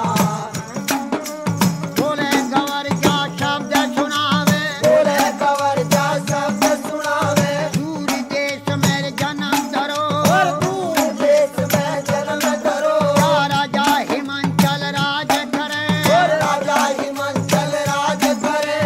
बोले गवर जा शब्द सुनावे, बोले गवर जा शब्द सुनावे, सूर्य देश मेरे जन्म धरो, और दूर देश में जन्म करो, या राजा हिमांचल राज करे, और राजा हिमांचल राज करे,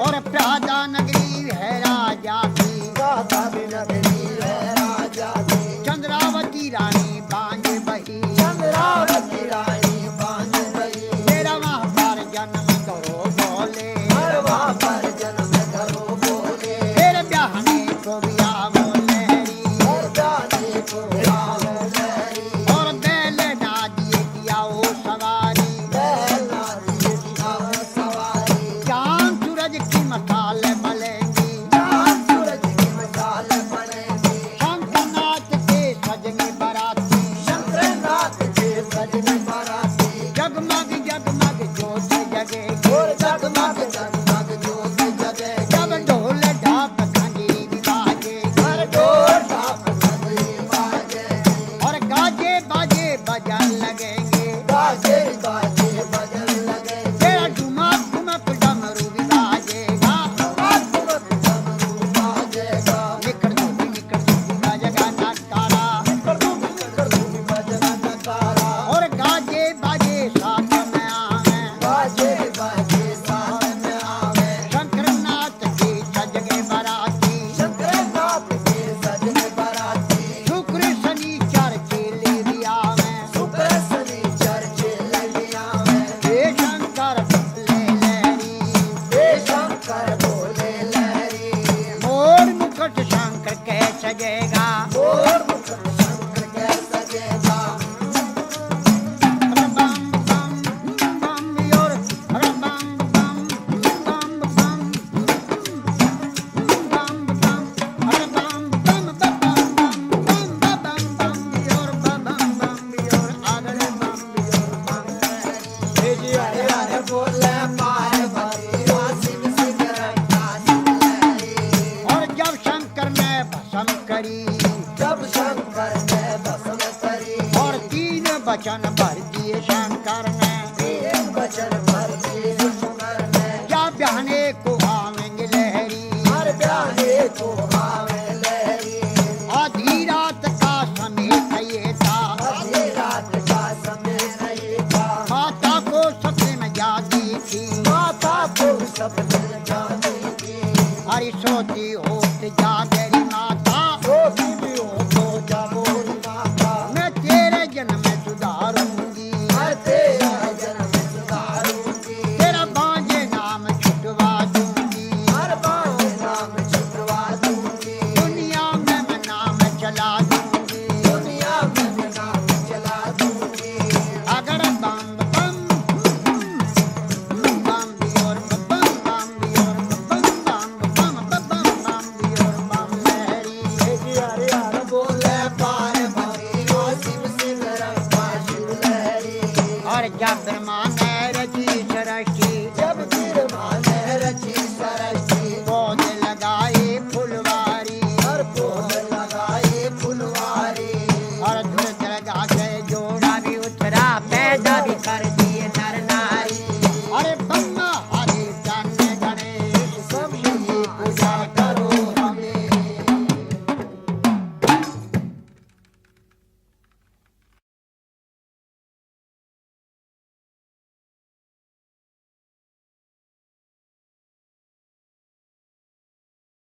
और प्रादा नगरी है राजा की, राधा भी नगरी है राजा की, चंद्रावती रानी बांझ बही, चंद्रावती रानी बांझ गई, मेरा वहाँ पर जन्म करो बोले, हर वहाँ पर जन्म करो बोले, फिर ब्याहने को बिया बोले, और जाने को आओ लहरी, और बैल ना दिए किया वो सवारी, बैला दिए दिखाओ सवारी, चांद सूरज की मसाल बलेंगी, चाँद सूरज की मशाल बनेगी, शंखनाथ के सजने बराती, शंकरनाथ के सजने बाराती, जगमग जगमग जोत जगेगी, और जगमग जगमग ज्योत जगेगी, जब ढोल ढाक खंजीरी बाजेगी, हर डोर ढाक खंजरी बाजेगी, और गाजे बाजे बजन लगेंगे, बाजे बाजे बजन लगेगी, तेरा ठुमक ठुमक डमरू भी बाजेगा, आत्मक डमरू बाजेगा, निकल दूंगी बाजेगा नकारा, कर दूंगी बजना नकारा, और गाजे बाजे साथ में आवे, बाजे जब शंकर ने भस्म करी और 3 वचन भर दिए शंकर ने, 3 वचन भर दिए शंकर ने क्या ब्याहने को आवेंगे लहरी, हर ब्याहे को आवे